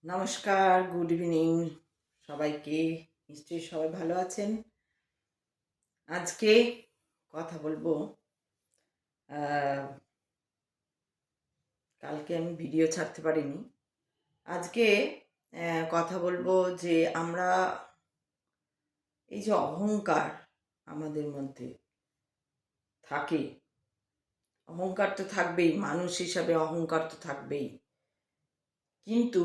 নমস্কার, good evening সবাইকে। নিশ্চয়ই সবাই ভালো আছেন। আজকে কথা বলবো, কালকে আমি ভিডিও ছাড়তে পারিনি। আজকে কথা বলবো যে আমরা এই যে অহংকার আমাদের মধ্যে থাকে, অহংকার তো থাকবেই, মানুষ হিসাবে অহংকার তো থাকবেই, কিন্তু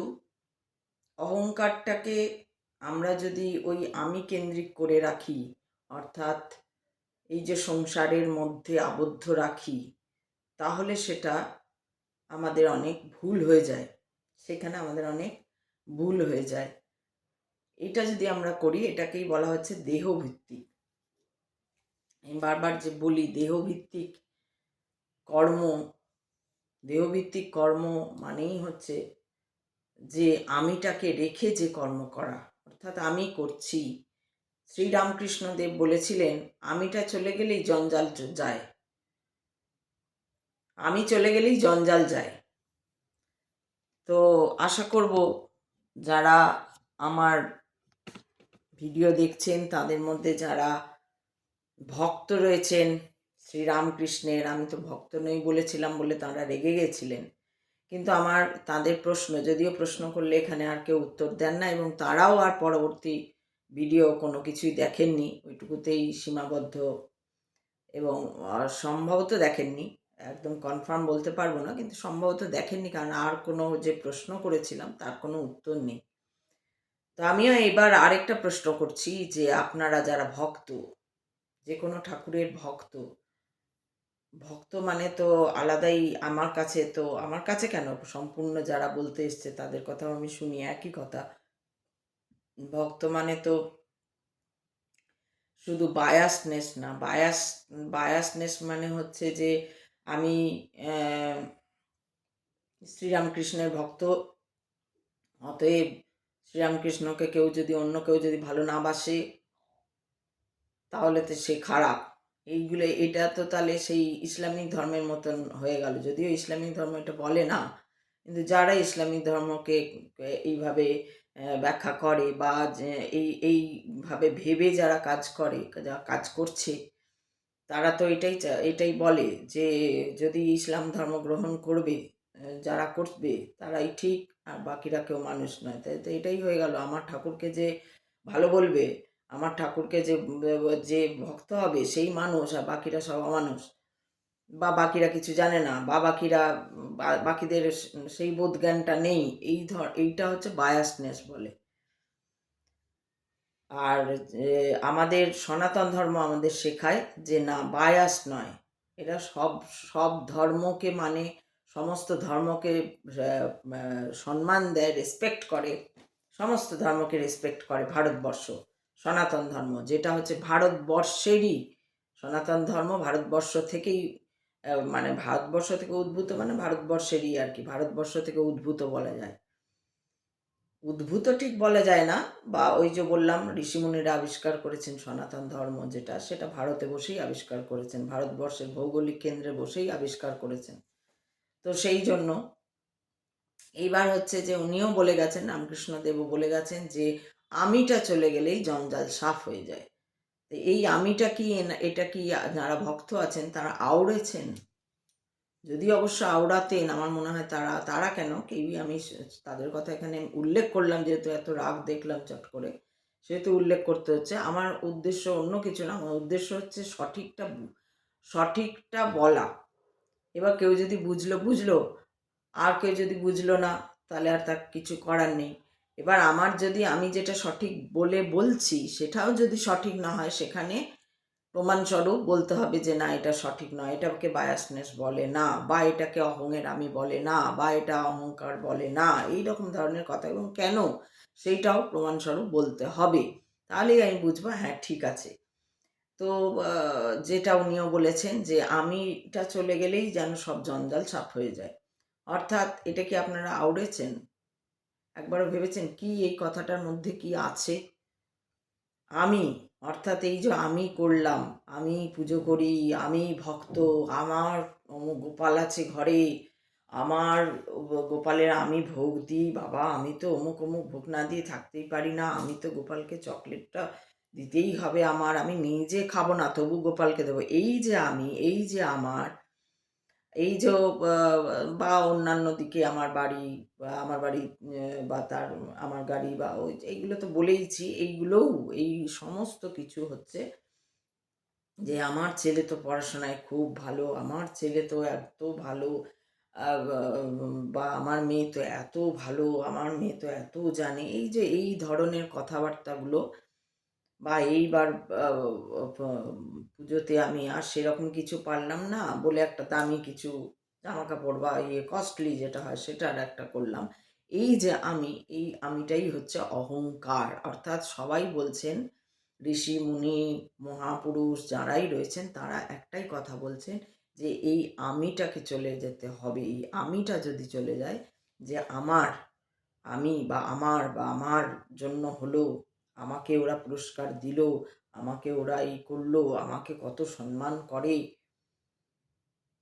অহংকারটাকে আমরা যদি ওই আমি কেন্দ্রিক করে রাখি, অর্থাৎ এই যে সংসারের মধ্যে আবদ্ধ রাখি, তাহলে সেটা আমাদের অনেক ভুল হয়ে যায়। সেখানে আমাদের অনেক ভুল হয়ে যায়। এটা যদি আমরা করি, এটাকেই বলা হচ্ছে দেহভিত্তিক। আমি বারবার যে বলি দেহভিত্তিক কর্ম, দেহভিত্তিক কর্ম মানেই হচ্ছে যে আমিটাকে রেখে যে কর্ম করা, অর্থাৎ আমি করছি। শ্রীরামকৃষ্ণদেব বলেছিলেন, আমিটা চলে গেলেই জঞ্জাল যায়, আমি চলে গেলেই জঞ্জাল যায়। তো আশা করব যারা আমার ভিডিও দেখছেন তাদের মধ্যে যারা ভক্ত রয়েছেন শ্রীরামকৃষ্ণের, আমি তো ভক্ত নই বলেছিলাম বলে তাঁরা রেগে গেছিলেন, কিন্তু আমার তাদের প্রশ্ন, যদিও প্রশ্ন করলে এখানে আর কেউ উত্তর দেন না এবং তারাও আর পরবর্তী ভিডিও কোনো কিছুই দেখেননি, ওইটুকুতেই সীমাবদ্ধ এবং সম্ভবত দেখেননি, একদম কনফার্ম বলতে পারবো না, কিন্তু সম্ভবত দেখেননি, কারণ আর কোনো যে প্রশ্ন করেছিলাম তার কোনো উত্তর নেই। তো আমিও এবার আরেকটা প্রশ্ন করছি যে আপনারা যারা ভক্ত, যে কোনো ঠাকুরের ভক্ত, ভক্ত মানে তো আলাদাই, আমার কাছে কেন, সম্পূর্ণ যারা বলতে এসছে তাদের কথাও আমি শুনি একই কথা। ভক্ত মানে তো শুধু বায়াসনেস না, বায়াসনেস মানে হচ্ছে যে আমি শ্রীরামকৃষ্ণের ভক্ত, অতএব শ্রীরামকৃষ্ণকে অন্য কেউ যদি ভালো না বাসে তাহলে তো সে খারাপ। এটা তো তাহলে সেই ইসলামিক ধর্মের মতন হয়ে গেল, যদিও ইসলামিক ধর্ম এটা বলে না, কিন্তু যারা ইসলামিক ধর্মকে এইভাবে ব্যাখ্যা করে বা এইভাবে ভেবে যারা কাজ করছে, তারা তো এটাই বলে যে যদি ইসলাম ধর্ম গ্রহণ করবে, যারা করবে তারাই ঠিক, আর বাকিরা কেউ মানুষ নয়। তাই তো এটাই হয়ে গেল, আমার ঠাকুরকে যে ভালো বলবে, আমার ঠাকুরকে যে ভক্ত হবে সেই মানুষ, আর বাকিরা সব অমানুষ, বা বাকিরা কিছু জানে না, বা বাকিদের সেই বোধ জ্ঞানটা নেই। এইটা হচ্ছে বায়াসনেস বলে। আর আমাদের সনাতন ধর্ম আমাদের শেখায় যে না, বায়াস নয়, এরা সব সব ধর্মকে মানে সমস্ত ধর্মকে সম্মান দেয়, রেসপেক্ট করে, সমস্ত ধর্মকে রেসপেক্ট করে। ভারতবর্ষ সনাতন ধর্ম যেটা হচ্ছে ভারতবর্ষেরই, সনাতন ধর্ম ভারতবর্ষ থেকেই মানে ভারতবর্ষ থেকে উদ্ভূত, মানে ভারতবর্ষেরই আর কি, ভারতবর্ষ থেকে উদ্ভূত বলা যায়। উদ্ভূত ঠিক বলা যায় না, বা ওই যে বললাম ঋষিমুনিরা আবিষ্কার করেছেন সনাতন ধর্ম, যেটা সেটা ভারতে বসেই আবিষ্কার করেছেন, ভারতবর্ষের ভৌগোলিক কেন্দ্রে বসেই আবিষ্কার করেছেন। তো সেই জন্য এইবার হচ্ছে যে উনিও বলে গেছেন, রামকৃষ্ণদেবও বলে গেছেন যে আমিটা চলে গেলেই জঞ্জাল সাফ হয়ে যায়। তো এই আমিটা কি, এটা কি যারা ভক্ত আছেন তারা আওড়েছেন? যদি অবশ্য আওড়াতেন, আমার মনে হয় তারা কেন কেউই, আমি তাদের কথা এখানে উল্লেখ করলাম যেহেতু এত রাগ দেখলাম চট করে, সেহেতু উল্লেখ করতে হচ্ছে। আমার উদ্দেশ্য অন্য কিছু না, আমার উদ্দেশ্য হচ্ছে সঠিকটা বলা। এবার কেউ যদি বুঝলো, আর কেউ যদি বুঝলো না, তাহলে আর তার কিছু করার নেই। এবার আমি যেটা সঠিক বলছি সেটাও যদি সঠিক না হয়, সেখানে প্রমাণস্বরূপ বলতে হবে যে না, এটা সঠিক নয়, এটাকে বায়াসনেস বলে না, বা এটাকে অহংয়ের আমি বলে না, বা এটা অহংকার বলে না, এই রকম ধরনের কথা, এবং কেন সেইটাও প্রমাণস্বরূপ বলতে হবে। তাহলেই আমি বুঝবো হ্যাঁ ঠিক আছে। তো যেটা উনিও বলেছেন যে আমিটা চলে গেলেই যেন সব জঞ্জাল সাফ হয়ে যায়, অর্থাৎ এটা কি আপনারা আওড়েছেন? একবারও ভেবেছেন কি এই কথাটার মধ্যে কি আছে? আমি, অর্থাৎ এই যে আমি করলাম, আমি পুজো করি, আমি ভক্ত, আমার গোপাল আছে ঘরে, আমার গোপালের আমি ভোগ দিই, বাবা আমি তো অমুক অমুক ভোগ না দিয়ে থাকতেই পারি না, আমি তো গোপালকে চকলেটটা দিতেই হবে আমার, আমি নিজে খাবো না তবু গোপালকে দেবো, এই যে আমি, এই যে আমার, এই যে বা অন্যান্য দিকে আমার বাড়ি, বা আমার বাড়ি বা তার আমার গাড়ি বা ওই এইগুলো তো বলেইছি, এইগুলোও এই সমস্ত কিছু হচ্ছে যে আমার ছেলে তো পড়াশোনায় খুব ভালো, আমার ছেলে তো এত ভালো, বা আমার মেয়ে তো এত ভালো, আমার মেয়ে তো এত জানে, এই যে এই ধরনের কথাবার্তাগুলো, বা এইবার পুজোতে আমি আর সেরকম কিছু পারলাম না বলে একটা দামি কিছু জামা কাপড় বা কস্টলি যেটা হয় সেটার একটা করলাম, এই যে আমি, এই আমিটাই হচ্ছে অহংকার। অর্থাৎ সবাই বলছেন, ঋষি মুনি মহাপুরুষ যারাই রয়েছেন তারা একটাই কথা বলছেন যে এই আমিটাকে চলে যেতে হবে। এই আমিটা যদি চলে যায়, যে আমার, আমি বা আমার জন্য হলো, আমাকে ওরা পুরস্কার দিল, আমাকে ওরা এই করলো, আমাকে কত সম্মান করে,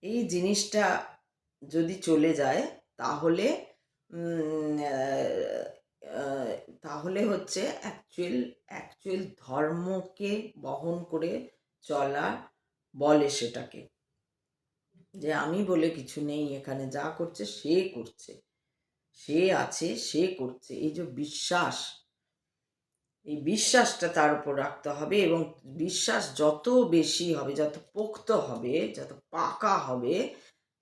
এই জিনিসটা যদি চলে যায় তাহলে আহ, তাহলে হচ্ছে অ্যাকচুয়াল ধর্মকে বহন করে চলা বলে সেটাকে, যে আমি বলে কিছু নেই, এখানে যা করছে সে করছে, সে আছে সে করছে, এই যে বিশ্বাস, এই বিশ্বাসটা তার উপর রাখতে হবে, এবং বিশ্বাস যত বেশি হবে, যত পোক্ত হবে, যত পাকা হবে,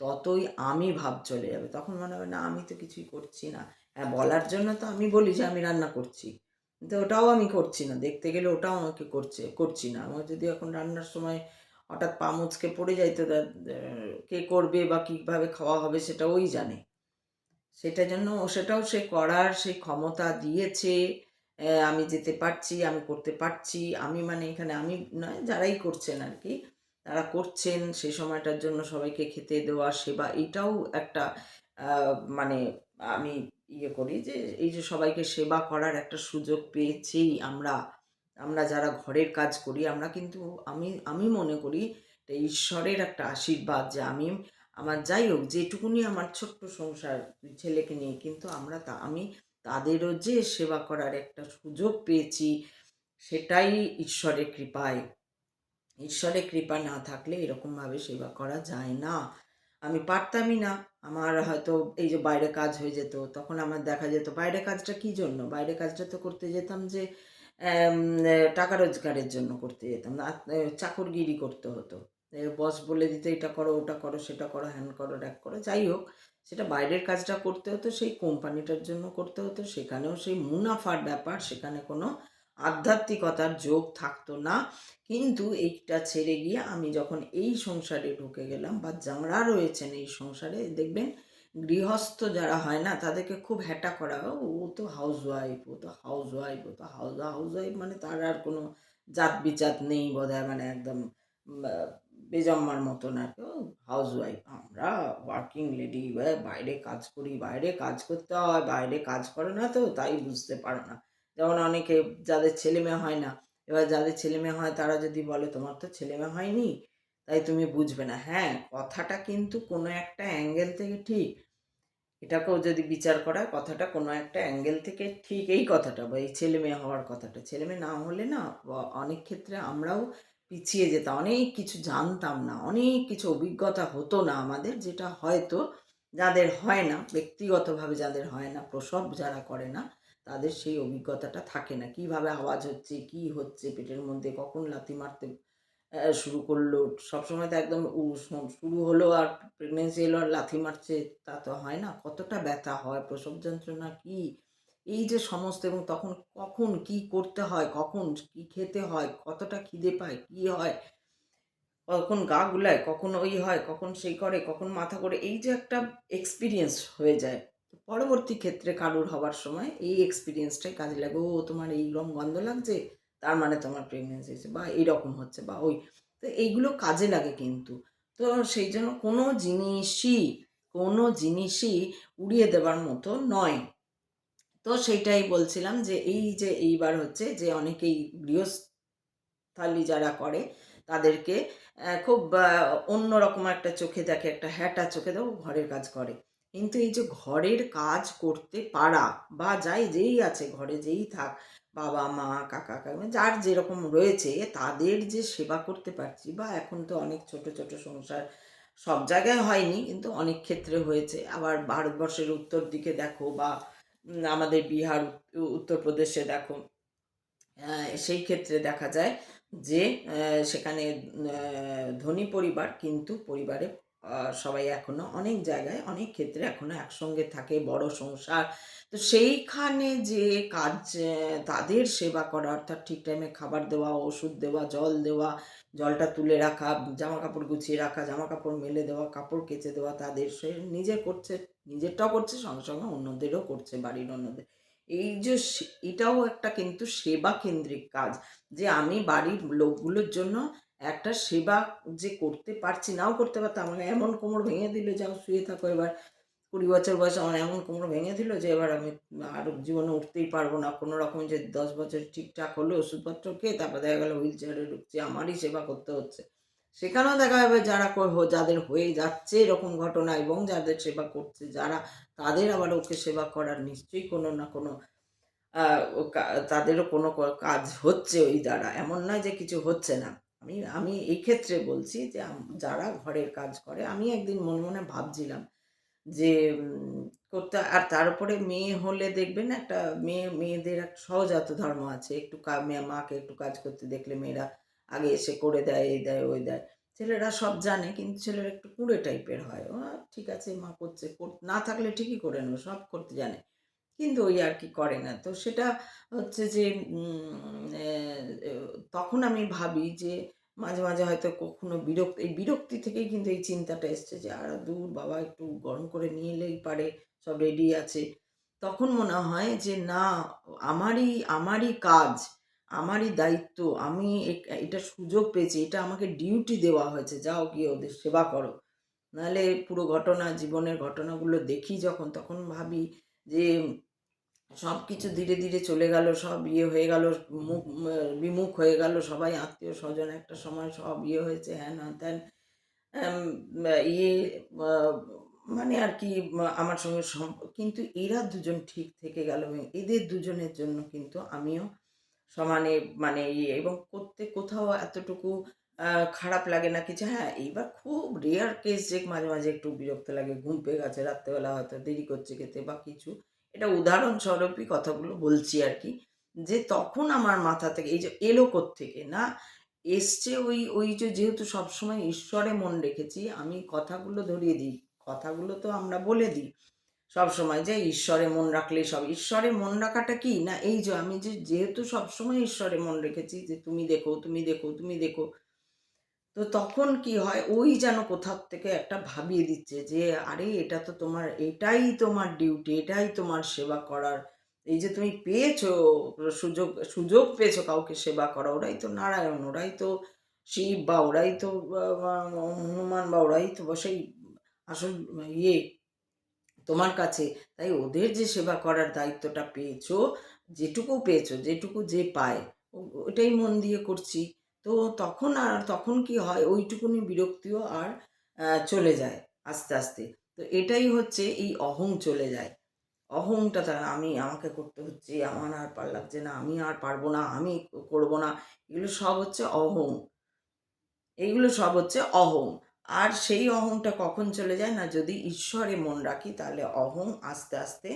ততই আমি ভাব চলে যাবে, তখন মনে হবে না আমি তো কিছুই করছি না। হ্যাঁ, বলার জন্য তো আমি বলি যে আমি রান্না করছি, কিন্তু ওটাও আমি করছি না, দেখতে গেলে ওটাও আমাকে করছি না। আমার যদি এখন রান্নার সময় হঠাৎ পা মুচকে পড়ে যাই, তো কে করবে বা কীভাবে খাওয়া হবে সেটা ওই জানে, সেটার জন্য সেটাও সে করার সেই ক্ষমতা দিয়েছে। আমি যেতে পারছি, আমি করতে পারছি, আমি মানে এখানে আমি নয়, যারাই করছেন আর কি, তারা করছেন সেই সময়টার জন্য সবাইকে খেতে দেওয়া, সেবা, এইটাও একটা মানে আমি করি যে এই যে সবাইকে সেবা করার একটা সুযোগ পেয়েছি আমরা, আমরা যারা ঘরের কাজ করি, আমরা কিন্তু আমি আমি মনে করি এটা ঈশ্বরের একটা আশীর্বাদ যে আমি আমার যাই হোক যেটুকুনি আমার ছোট্ট সংসার, ছেলেকে নিয়ে, কিন্তু আমি তাদেরও যে সেবা করার একটা সুযোগ পেয়েছি, সেটাই ঈশ্বরের কৃপায়। ঈশ্বরের কৃপা না থাকলে এরকমভাবে সেবা করা যায় না, আমি পারতামই না। আমার হয়তো এই যে বাইরে কাজ হয়ে যেত, তখন আমার দেখা যেত বাইরে কাজটা কী জন্য, বাইরে কাজটা তো করতে যেতাম যে টাকা রোজগারের জন্য করতে যেতাম না, চাকরগিরি করতে হতো, বস বলে দিত এটা করো ওটা করো সেটা করো হ্যান করো ড্যাক করো, যাই হোক সেটা বাইরের কাজটা করতে হতো, সেই কোম্পানিটার জন্য করতে হতো, সেখানেও সেই মুনাফার ব্যাপার, সেখানে কোনো আধ্যাত্মিকতার যোগ থাকতো না। কিন্তু এইটা ছেড়ে গিয়ে আমি যখন এই সংসারে ঢুকে গেলাম, বা যারা রয়েছেন এই সংসারে, দেখবেন গৃহস্থ যারা হয় না তাদেরকে খুব হ্যাটা করা, ও তো হাউস ওয়াইফ, ও তো হাউস ওয়াইফ, ও তো হাউস ওয়াইফ, মানে তার আর কোনো জাত বিচাত নেই বোধহয়, মানে একদম বেজম্মার মতন আর কি, ও হাউস ওয়াইফ, আমরা ওয়ার্কিং লেডি, বাইরে কাজ করি, বাইরে কাজ করতে হয়, বাইরে কাজ করে না তো তাই বুঝতে পারো না। যেমন অনেকে যাদের ছেলে মেয়ে হয় না, এবার যাদের ছেলে মেয়ে হয় তারা যদি বলে তোমার তো ছেলে মেয়ে হয়নি তাই তুমি বুঝবে না, হ্যাঁ কথাটা কিন্তু কোনো একটা অ্যাঙ্গেল থেকে ঠিক, এটাকেও যদি বিচার করা হয়, কথাটা কোনো একটা অ্যাঙ্গেল থেকে ঠিক, এই কথাটা বা এই ছেলে মেয়ে হওয়ার কথাটা, ছেলে মেয়ে না হলে না অনেক ক্ষেত্রে আমরাও পিছিয়ে যেতাম, অনেক কিছু জানতাম না, অনেক কিছু অভিজ্ঞতা হতো না আমাদের, যেটা হয়তো যাদের হয় না, ব্যক্তিগতভাবে যাদের হয় না, প্রসব যারা করে না, তাদের সেই অভিজ্ঞতাটা থাকে না, কিভাবে আওয়াজ হচ্ছে, কি হচ্ছে পেটের মধ্যে, কখন লাথি মারতে শুরু করলো, সবসময় তো একদম শুরু হলো আর প্রেগনেন্সি এলো আর লাথি মারছে, তা তো হয় না, কতটা ব্যথা হয়, প্রসব যন্ত্রণা কি, এই যে সমস্ত, এবং তখন কখন কি করতে হয়, কখন কি খেতে হয়, কতটা খিদে পায়, কি হয়, কখন গা গুলায়, কখন ওই হয়, কখন সেই করে, কখন মাথা করে, এই যে একটা এক্সপিরিয়েন্স হয়ে যায়, পরবর্তী ক্ষেত্রে কারুর হবার সময় এই এক্সপিরিয়েন্সটাই কাজে লাগে, ও তোমার এইরকম গন্ধ লাগছে, তার মানে তোমার প্রেগনেন্সি হয়েছে, বা এইরকম হচ্ছে, বা ওই, তো এইগুলো কাজে লাগে কিন্তু। তো সেই জন্য কোনো জিনিসই উড়িয়ে দেবার মতো নয়। তো সেইটাই বলছিলাম যে এই যে এইবার হচ্ছে যে অনেকেই গৃহস্থালি যারা করে তাদেরকে খুব অন্যরকম একটা চোখে দেখে, একটা হ্যাটা চোখে দেখো ঘরের কাজ করে, কিন্তু এই যে ঘরের কাজ করতে পারা বা যেই আছে ঘরে যেই থাক, বাবা মা কাকা কাকিমা যার যেরকম রয়েছে, তাদের যে সেবা করতে পারছি, বা এখন তো অনেক ছোট ছোট সংসার, সব জায়গায় হয়নি কিন্তু অনেক ক্ষেত্রে হয়েছে। আবার ভারতবর্ষের উত্তর দিকে দেখো, বা আমাদের বিহার, উত্তরপ্রদেশে দেখো, সেই ক্ষেত্রে দেখা যায় যে সেখানে ধনী পরিবার, কিন্তু পরিবারে সবাই এখনো অনেক জায়গায় অনেক ক্ষেত্রে এখনো একসঙ্গে থাকে, বড় সংসার। তো সেইখানে যে কাজ, তাদের সেবা করা, অর্থাৎ ঠিক টাইমে খাবার দেওয়া, ওষুধ দেওয়া, জল দেওয়া, জলটা তুলে রাখা, জামা কাপড় গুছিয়ে রাখা, জামা কাপড় মেলে দেওয়া, কাপড় কেচে দেওয়া, তাদের সে নিজে করছে, নিজেরটাও করছে, সঙ্গে সঙ্গে অন্যদেরও করছে, বাড়ির অন্যদের। এই যে এটাও একটা কিন্তু সেবা কেন্দ্রিক কাজ, যে আমি বাড়ির লোকগুলোর জন্য একটা সেবা যে করতে পারছি, নাও করতে পারতাম, আমাকে এমন কোমর ভেঙে দিল, যাও শুয়ে থাকো এবার, 20 বছর বয়সে আমার এমন কোমর ভেঙে দিল যে এবার আমি আর জীবনে উঠতেই পারবো না, কোনো রকম যে 10 বছর ঠিকঠাক হলো ওষুধপত্র খেয়ে, তারপর দেখা গেলো হুইল চেয়ারে ঢুকছি, আমারই সেবা করতে হচ্ছে। সেখানেও দেখা যাবে যারা যাদের হয়ে যাচ্ছে এরকম ঘটনা, এবং যাদের সেবা করছে যারা, তাদের আবার ওকে সেবা করার নিশ্চয়ই কোনো না কোনো ও তাদেরও কোনো কাজ হচ্ছে ওই দ্বারা, এমন নয় যে কিছু হচ্ছে না। আমি আমি এই ক্ষেত্রে বলছি যে যারা ঘরের কাজ করে, আমি একদিন মনে মনে ভাবছিলাম যে করতে, আর তার উপরে মেয়ে হলে দেখবেন একটা মেয়েদের একটা সহজাত ধর্ম আছে, একটু মাকে একটু কাজ করতে দেখলে মেয়েরা আগে এসে করে দেয়, এই দেয় ওই দেয়। ছেলেরা সব জানে, কিন্তু ছেলেরা একটু কুঁড়ে টাইপের হয়, ও ঠিক আছে মা করছে, না থাকলে ঠিকই করে নেবো, সব করতে জানে, কিন্তু ওই আর কি করে না। তো সেটা হচ্ছে যে তখন আমি ভাবি যে মাঝে মাঝে হয়তো কখনো এই বিরক্তি থেকেই কিন্তু এই চিন্তাটা এসছে যে আর দূর বাবা, একটু গরম করে নিয়ে এলেই পারে, সব রেডি আছে। তখন মনে হয় যে না, আমারই আমারই কাজ, আমারই দায়িত্ব, আমি এটা সুযোগ পেয়েছি, এটা আমাকে ডিউটি দেওয়া হয়েছে, যাও গিয়ে ওদের সেবা করো। নাহলে পুরো ঘটনা, জীবনের ঘটনাগুলো দেখি যখন, তখন ভাবি যে সব কিছু ধীরে ধীরে চলে গেল, সব ইয়ে হয়ে গেল, মুখ বিমুখ হয়ে গেল সবাই, আত্মীয় স্বজন একটা সময় সব ইয়ে হয়েছে, হ্যান ত্যান, আম, ইয়ে মানে আর কি, আমার সঙ্গে কিন্তু এরা দুজন ঠিক থেকে গেল, এবং এদের দুজনের জন্য কিন্তু আমিও সমানে মানে ইয়ে, এবং করতে কোথাও এতটুকু খারাপ লাগে না কিছু। হ্যাঁ, এইবার খুব রেয়ার কেস যে মাঝে মাঝে একটু বিরক্ত লাগে, ঘুম পেয়ে গেছে রাত্রেবেলা, হয়তো দেরি করছে খেতে বা কিছু, এটা উদাহরণস্বরূপই কথাগুলো বলছি আর কি, যে তখন আমার মাথা থেকে এই যে এলো থেকে না এসছে, ওই ওই যে যেহেতু সবসময় ঈশ্বরে মন রেখেছি, আমি কথাগুলো ধরিয়ে দিই, কথাগুলো তো আমরা বলে দিই সবসময় যে ঈশ্বরে মন রাখলেই সব। ঈশ্বরে মন রাখাটা কি না, এই যে আমি যেহেতু সবসময় ঈশ্বরে মন রেখেছি যে তুমি দেখো, তুমি দেখো, তুমি দেখো, তো তখন কি হয়, ওই যেন কোথার থেকে একটা ভাবিয়ে দিচ্ছে যে আরে এটা তো তোমার, এটাই তোমার ডিউটি, এটাই তোমার সেবা করার। এই যে তুমি পেয়েছো সুযোগ, সুযোগ পেয়েছো কাউকে সেবা করা, ওরাই তো নারায়ণ, ওরাই তো শিব, বা ওরাই তো হনুমান, বা ওরাই তো সেই আসল ইয়ে তোমার কাছে। তাই ওদের যে সেবা করার দায়িত্বটা পেয়েছো, যেটুকু পেয়েছো, যেটুকু যে পায়, ওটাই মন দিয়ে করছি। তো তখন কি হয়, ওইটুকুনি বিরক্তিও আর চলে যায় আস্তে আস্তে। তো এটাই হচ্ছে এই অহং চলে যায়। অহংটা আমাকে করতে হচ্ছে, আমার আর লাগছে না, আমি আর পারবো না, আমি করবো না, এগুলো সব হচ্ছে অহং। এইগুলো সব হচ্ছে অহং। আর সেই অহংটা কখন চলে যায় না, যদি ঈশ্বরে মন রাখি, তাহলে অহং আস্তে আস্তে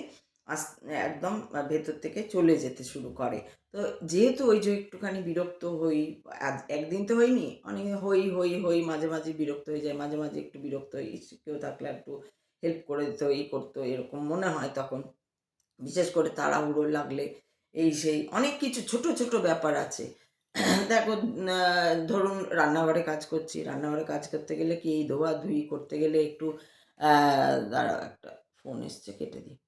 একদম ভেতর থেকে চলে যেতে শুরু করে। তো যেহেতু ওই যে একটুখানি বিরক্ত হই, একদিন তো হইনি, অনেক হই হই হই, মাঝে মাঝে বিরক্ত হয়ে যায়, মাঝে মাঝে একটু বিরক্ত হই, কেউ থাকলে একটু হেল্প করে দিত, এই করতো, এরকম মনে হয় তখন। বিশেষ করে তাড়াহুড়ো লাগলে, এই সেই অনেক কিছু ছোট ছোট ব্যাপার আছে। দেখো, ধরুন রান্নাঘরে কাজ করছি, রান্নাঘরে কাজ করতে গেলে কি, এই ধোয়াধুয়ি করতে গেলে একটু দাঁড়াও, একটা ফোন এসছে, কেটে দিই।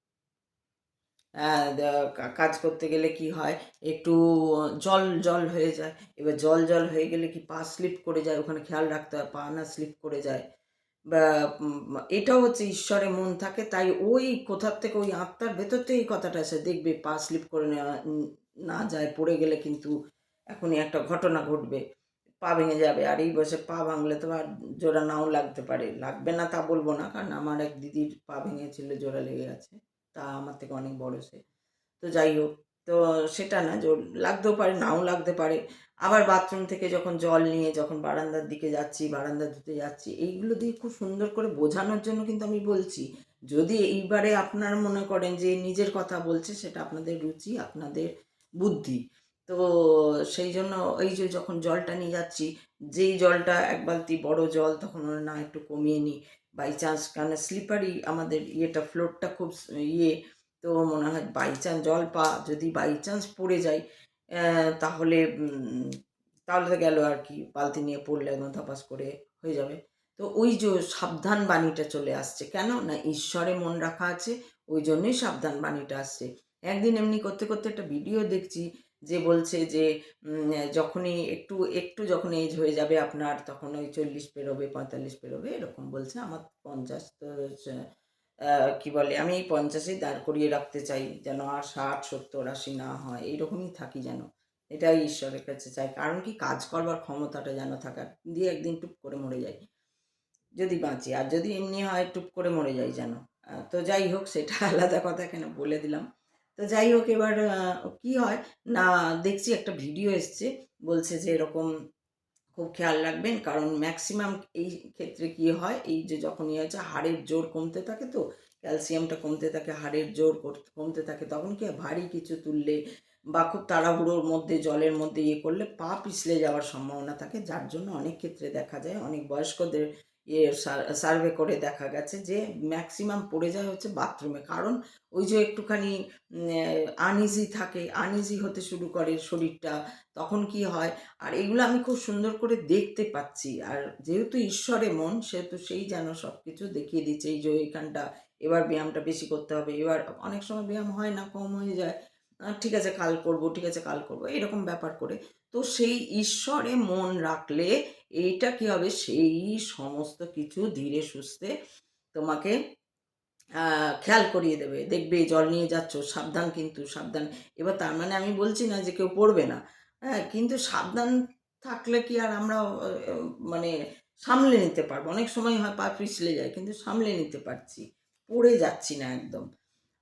কাজ করতে গেলে কি হয়, একটু জল জল হয়ে যায়, এবার জল জল হয়ে গেলে কি পা স্লিপ করে যায়, ওখানে খেয়াল রাখতে হয় পা না স্লিপ করে যায়। বা এটাও হচ্ছে ঈশ্বরে মন থাকে, তাই ওই কোথার থেকে ওই আত্মার ভেতর থেকে এই কথাটা আসে, দেখবে পা স্লিপ করে নেওয়া না যায়, পড়ে গেলে কিন্তু এখনই একটা ঘটনা ঘটবে। পা ভেঙে যাবে। আর এই বয়সে পা ভাঙলে তো আর জোড়া নাও লাগতে পারে, লাগবে না তা বলবো না, কারণ আমার এক দিদির পা ভেঙেছিল, জোড়া লেগে গেছে, তা আমার থেকে অনেক বড় সে। তো যাই হোক, তো সেটা না, লাগতেও পারে নাও লাগতে পারে। আবার বাথরুম থেকে যখন জল নিয়ে যখন বারান্দার দিকে যাচ্ছি, বারান্দা ধুতে যাচ্ছি, এইগুলো দিয়ে খুব সুন্দর করে বোঝানোর জন্য কিন্তু আমি বলছি। যদি এইবারে আপনারা মনে করেন যে নিজের কথা বলছে, সেটা আপনাদের রুচি, আপনাদের বুদ্ধি। তো সেই জন্য এই যে যখন জলটা নিয়ে যাচ্ছি, যেই জলটা এক বালতি বড় জল, তখন না একটু কমিয়ে নিই, বাই চান্স, কারণ স্লিপারি আমাদের ইয়েটা, ফ্লোরটা খুব ইয়ে, তো মনে হয় বাই চান্স যদি বাই চান্স পড়ে যায়, তাহলে তাহলে তো গেল আর কি, বালতি নিয়ে পড়লে একদম ধপাস করে হয়ে যাবে। তো ওই যে সাবধান বাণীটা চলে আসছে, কেন না ঈশ্বরে মন রাখা আছে, ওই জন্যই সাবধান বাণীটা আসছে। একদিন এমনি করতে করতে একটা ভিডিও দেখছি, যে বলছে যে যখনই একটু একটু যখন এজ হয়ে যাবে আপনার, তখন ওই 40 পেরোবে, 45 পেরোবে, এরকম বলছে। আমার 50, তো কি বলে, আমি এই 50-এই দাঁড় করিয়ে রাখতে চাই, যেন আর 60, 70, 80 না হয়, এইরকমই থাকি যেন, এটাই ঈশ্বরের কাছে চাই। কারণ কি, কাজ করবার ক্ষমতাটা যেন থাকার, দিয়ে একদিন টুপ করে মরে যাই যদি বাঁচি, আর যদি এমনি হয় টুপ করে মরে যাই যেন। তো যাই হোক, সেটা আলাদা কথা, কেন বলে দিলাম। তো যাই হোক, এবার কি হয় না, দেখছি একটা ভিডিও এসছে, বলছে যে এরকম খুব খেয়াল রাখবেন, কারণ ম্যাক্সিমাম এই ক্ষেত্রে কি হয়, এই যে যখন ইয়ে হচ্ছে, হাড়ের জোর কমতে থাকে, তো ক্যালসিয়ামটা কমতে থাকে, হাড়ের জোর কমতে থাকে, তখন কি হয়, ভারী কিছু তুললে বা খুব তাড়াহুড়োর মধ্যে জলের মধ্যে ইয়ে করলে পা পিছলে যাওয়ার সম্ভাবনা থাকে, যার জন্য অনেক ক্ষেত্রে দেখা যায়, অনেক বয়স্কদের ইয়ে সার্ভে করে দেখা গেছে যে ম্যাক্সিমাম পড়ে যায় হচ্ছে বাথরুমে, কারণ ওই যে একটুখানি আনইজি থাকে, আনইজি হতে শুরু করে শরীরটা, তখন কি হয়। আর এগুলো আমি খুব সুন্দর করে দেখতে পাচ্ছি, আর যেহেতু ঈশ্বরে মন, সেহেতু সেই যেন সব কিছু দেখিয়ে দিচ্ছে, এই যে এইখানটা এবার ব্যায়ামটা বেশি করতে হবে, এবার অনেক সময় ব্যায়াম হয় না, কম হয়ে যায়, ঠিক আছে কাল করব, ঠিক আছে কাল করব, এরকম ব্যাপার করে। তো সেই ঈশ্বরে মন রাখলে এইটা কি হবে, সেই সমস্ত কিছু ধীরে সুস্থে তোমাকে খেয়াল করিয়ে দেবে, দেখবে জল নিয়ে যাচ্ছ, সাবধান, কিন্তু সাবধান। এবার তার মানে আমি বলছি না যে কেউ পড়বে না, হ্যাঁ, কিন্তু সাবধান থাকলে কি আর আমরা মানে সামলে নিতে পারবো, অনেক সময় হয় পা পিছলে যায়, কিন্তু সামলে নিতে পারছি, পড়ে যাচ্ছি না একদম।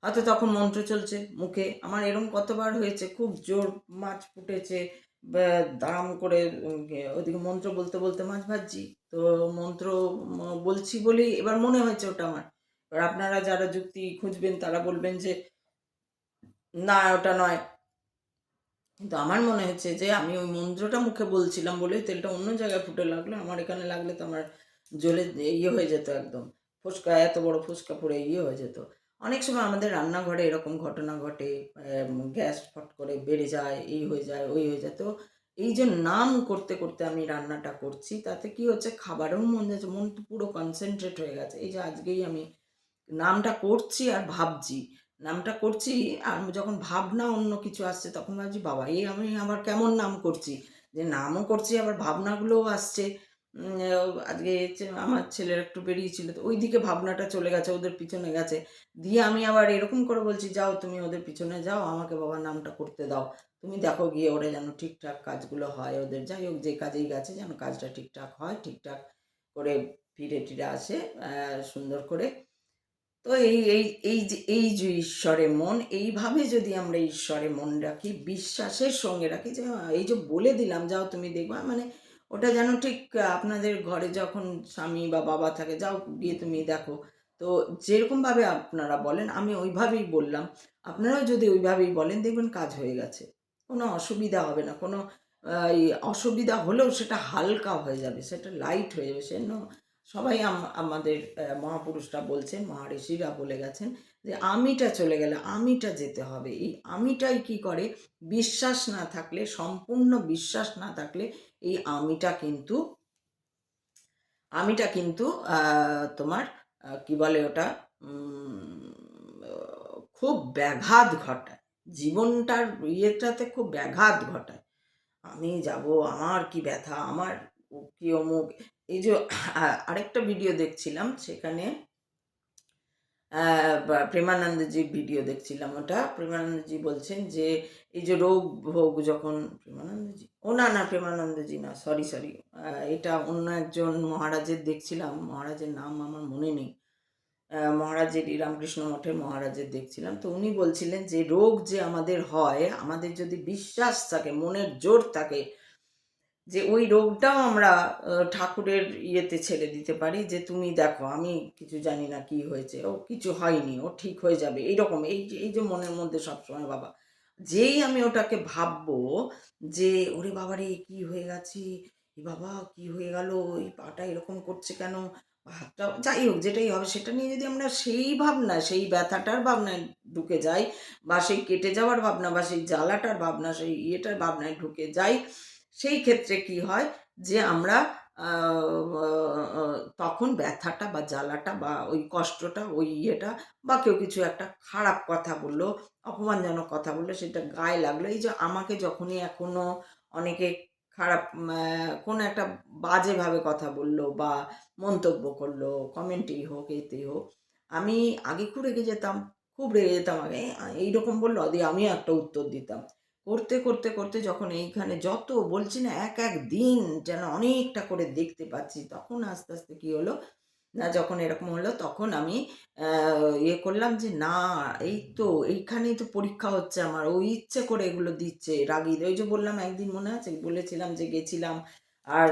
হয়তো তখন মন্ত্র চলছে মুখে, আমার এরকম কতবার হয়েছে, খুব জোর মাছ ফুটেছে, দাম করে ওদিকে মন্ত্র বলতে বলতে মাছ ভাজছি, তো মন্ত্র বলছি বলেই এবার মনে হয়েছে ওটা আমার। এবার আপনারা যারা যুক্তি খুঁজবেন, তারা বলবেন যে না ওটা নয়, কিন্তু আমার মনে হচ্ছে যে আমি ওই মন্ত্রটা মুখে বলছিলাম বলেই তেলটা অন্য জায়গায় ফুটে লাগলো, আমার এখানে লাগলে তো আমার জ্বলে ইয়ে হয়ে যেত একদম, ফুসকা, এত বড় ফুসকা পড়ে ইয়ে হয়ে যেত। অনেক সময় আমাদের রান্নাঘরে এরকম ঘটনা ঘটে, গ্যাস ফট করে বেড়ে যায়, এই হয়ে যায়, ওই হয়ে যায়। তো এই যে নাম করতে করতে আমি রান্নাটা করছি, তাতে কি হচ্ছে, খাবারেও মন যাচ্ছে, মন তো পুরো কনসেন্ট্রেট হয়ে গেছে। এই যে আজকেই আমি নামটা করছি আর ভাবছি, নামটা করছি, আর যখন ভাবনা অন্য কিছু আসছে, তখন ভাবছি বাবা, এই আমি আবার কেমন নাম করছি, যে নামও করছি আবার ভাবনাগুলোও আসছে। আজকে আমার ছেলের একটু বেরিয়েছিল, তো ওই দিকে ভাবনাটা চলে গেছে, ওদের পিছনে গেছে, দিয়ে আমি আবার এরকম করে বলছি, যাও তুমি ওদের পিছনে যাও, আমাকে বাবা নামটা করতে দাও, তুমি দেখো গিয়ে ওরা যেন ঠিকঠাক কাজগুলো হয় ওদের, যাই হোক যে কাজেই গেছে যেন কাজটা ঠিকঠাক হয়, ঠিকঠাক করে ফিরে টিরে আসে সুন্দর করে। তো এই যে ঈশ্বরে মন, এইভাবে যদি আমরা ঈশ্বরে মন রাখি, বিশ্বাসের সঙ্গে রাখি, যে এই যে বলে দিলাম যাও তুমি দেখবা, মানে ওটা যেন ঠিক আপনাদের ঘরে যখন স্বামী বা বাবা থাকে, যাও গিয়ে তুমি দেখো, তো যেরকমভাবে আপনারা বলেন আমি ওইভাবেই বললাম, আপনারাও যদি ওইভাবেই বলেন, দেখবেন কাজ হয়ে গেছে, কোনো অসুবিধা হবে না, কোনো এই অসুবিধা হলেও সেটা হালকা হয়ে যাবে, সেটা লাইট হয়ে যাবে, সে সবাই আমাদের মহাপুরুষরা বলছেন, মহাঋষিরা বলে গেছেন যে আমিটা চলে গেলে আমিটা যেতে হবে। এই আমিটাই কি করে, বিশ্বাস না থাকলে, সম্পূর্ণ বিশ্বাস না থাকলে, এই আমিটা কিন্তু তোমার কি বলে ওটা, খুব ব্যাঘাত ঘটায়, জীবনটার ইয়েটাতে খুব ব্যাঘাত ঘটায়। আমি যাব, আমার কি ব্যথা, আমার কি অমুক। এই যে আরেকটা ভিডিও দেখছিলাম, সেখানে প্রেমানন্দজির ভিডিও দেখছিলাম ওটা। প্রেমানন্দজি বলছেন যে এই যে রোগ ভোগ যখন প্রেমানন্দজি, ও না না প্রেমানন্দজি না, সরি সরি, এটা অন্য একজন মহারাজের দেখছিলাম, মহারাজের নাম আমার মনে নেই। মহারাজের রামকৃষ্ণ মঠের মহারাজের দেখছিলাম, তো উনি বলছিলেন যে রোগ যে আমাদের হয়, আমাদের যদি বিশ্বাস থাকে, মনের জোর থাকে, যে ওই রোগটাও আমরা ঠাকুরের ইয়েতে ছেড়ে দিতে পারি, যে তুমি দেখো আমি কিছু জানি না কি হয়েছে, ও কিছু হয়নি, ও ঠিক হয়ে যাবে, এইরকম এই যে মনের মধ্যে সবসময় বাবা, যেই আমি ওটাকে ভাববো যে ওরে বাবারে কি হয়ে গেছে, এ বাবা কি হয়ে গেল, এই পাটা এরকম করছে কেন, হাতটা, যাই হোক যেটাই হবে সেটা নিয়ে যদি আমরা সেই ভাবনা, সেই ব্যথাটার ভাবনায় ঢুকে যাই, বা সেই কেটে যাওয়ার ভাবনা, বা সেই জ্বালাটার ভাবনা, সেই ইয়েটার ভাবনায় ঢুকে যাই, সেই ক্ষেত্রে কি হয় যে আমরা তখন ব্যথাটা বা জ্বালাটা বা ওই কষ্টটা, ওই ইয়েটা, বা কেউ কিছু একটা খারাপ কথা বললো, অপমানজনক কথা বললো, সেটা গায়ে লাগলো। এই যে আমাকে যখনই এখনো অনেকে খারাপ কোনো একটা বাজেভাবে কথা বললো বা মন্তব্য করলো, কমেন্টেই হোক, এতেই হোক, আমি আগে খুব রেগে যেতাম, খুব রেগে যেতাম আগে, এইরকম বললো দিয়ে আমিও একটা উত্তর দিতাম। করতে করতে করতে যখন এইখানে যত বলছি না, এক এক দিন যেন অনেকটা করে দেখতে পাচ্ছি, তখন আস্তে আস্তে কি হলো না, যখন এরকম হলো তখন আমি ইয়ে করলাম যে না, এই তো এইখানেই তো পরীক্ষা হচ্ছে আমার, ও ইচ্ছে করে এগুলো দিচ্ছে, রাগিয়ে, ওই যে বললাম একদিন মনে আছে বলেছিলাম যে গেছিলাম আর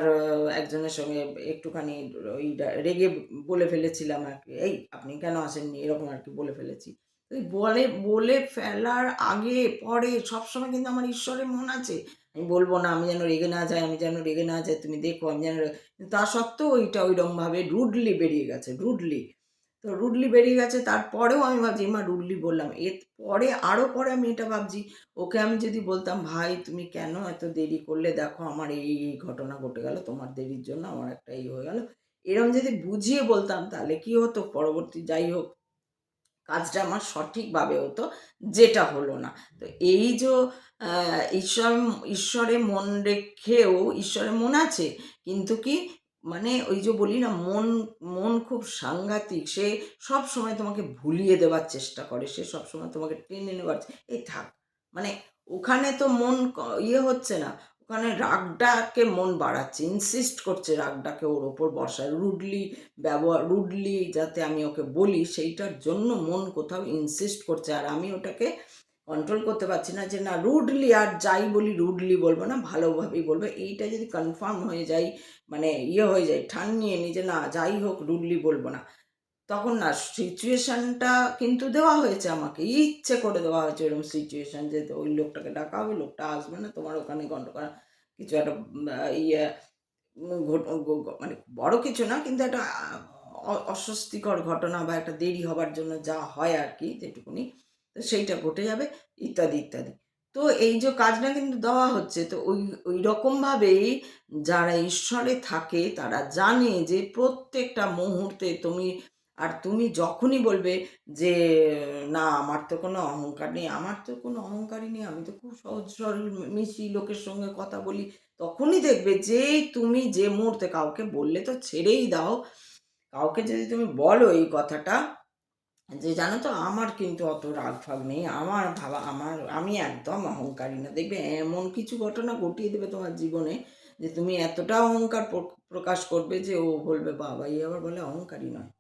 একজনের সঙ্গে একটুখানি ওই রেগে বলে ফেলেছিলাম আর কি, এই আপনি কেন আসেননি, এরকম আর কি বলে ফেলেছি। ওই বলে বলে ফেলার আগে পরে সবসময় কিন্তু আমার ঈশ্বরের মন আছে, আমি বলবো না, আমি যেন রেগে না যাই, আমি যেন রেগে না যাই, তুমি দেখো আমি যেন, তা সত্ত্বেও ওইটা ওইরকমভাবে রুডলি বেরিয়ে গেছে, রুডলি। তো রুডলি বেরিয়ে গেছে, তারপরেও আমি ভাবছি মা রুডলি বললাম, এর পরে আরও পরে আমি এটা ভাবছি, ওকে আমি যদি বলতাম ভাই তুমি কেন এত দেরি করলে, দেখো আমার এই ঘটনা ঘটে গেল, তোমার দেরির জন্য আমার একটা এই হয়ে গেল, এরম যদি বুঝিয়ে বলতাম তাহলে কি হতো, পরবর্তী যাই হোক কাজটা আমার সঠিকভাবে হতো, যেটা হলো না। তো এই যে ঈশ্বর, ঈশ্বরে মন রেখেও, ঈশ্বরের মন আছে, কিন্তু কি মানে ওই যে বলি না, মন মন খুব সাংঘাতিক, সে সব সময় তোমাকে ভুলিয়ে দেওয়ার চেষ্টা করে, সে সব সময় তোমাকে টেনে নেওয়ার এই থাক, মানে ওখানে তো মন ইয়ে হচ্ছে না, ওখানে রাগটাকে মন বাড়াচ্ছে, ইনসিস্ট করছে রাগটাকে ওর ওপর বসায়, রুডলি ব্যবহার, রুডলি যাতে আমি ওকে বলি সেইটার জন্য মন কোথাও ইনসিস্ট করছে, আর আমি ওটাকে কন্ট্রোল করতে পারছি না, যে না রুডলি আর যাই বলি রুডলি বলবো না, ভালোভাবেই বলবো, এইটা যদি কনফার্ম হয়ে যাই, মানে ইয়ে হয়ে যায়, ঠান নিয়ে নিই যে না যাই হোক রুডলি বলবো না, তখন না সিচুয়েশনটা কিন্তু দেওয়া হয়েছে আমাকে, ইচ্ছে করে দেওয়া হয়েছে এরকম সিচুয়েশন, যে ওই লোকটাকে ডাকা হবে, লোকটা আসবে না, তোমার ওখানে গন্ডগোল কিছু একটা ইয়ে মানে বড় কিছু না, কিন্তু একটা অস্বস্তিকর ঘটনা বা একটা দেরি হবার জন্য যা হয় আর কি, যেটুকুনি, তো সেইটা ঘটে যাবে, ইত্যাদি ইত্যাদি। তো এই যে কাজটা কিন্তু দেওয়া হচ্ছে, তো ওই রকমভাবেই যারা ঈশ্বরে থাকে তারা জানে যে প্রত্যেকটা মুহূর্তে তুমি, আর তুমি যখনই বলবে যে না আমার তো কোনো অহংকার নেই, আমার তো কোনো অহংকারই নেই, আমি তো খুব সহজ সরল মিশি, লোকের সঙ্গে কথা বলি, তখনই দেখবে যে তুমি যে মুহূর্তে কাউকে বললে তো ছেড়েই দাও, কাউকে যদি তুমি বলো এই কথাটা যে জানো তো আমার কিন্তু অত রাগ ফাগ নেই, আমার ভাবা, আমি একদম অহংকারী না, দেখবে এমন কিছু ঘটনা ঘটিয়ে দেবে তোমার জীবনে, যে তুমি এতটা অহংকার প্রকাশ করবে যে ও বলবে বাবা এই আবার বলে অহংকারী নয়,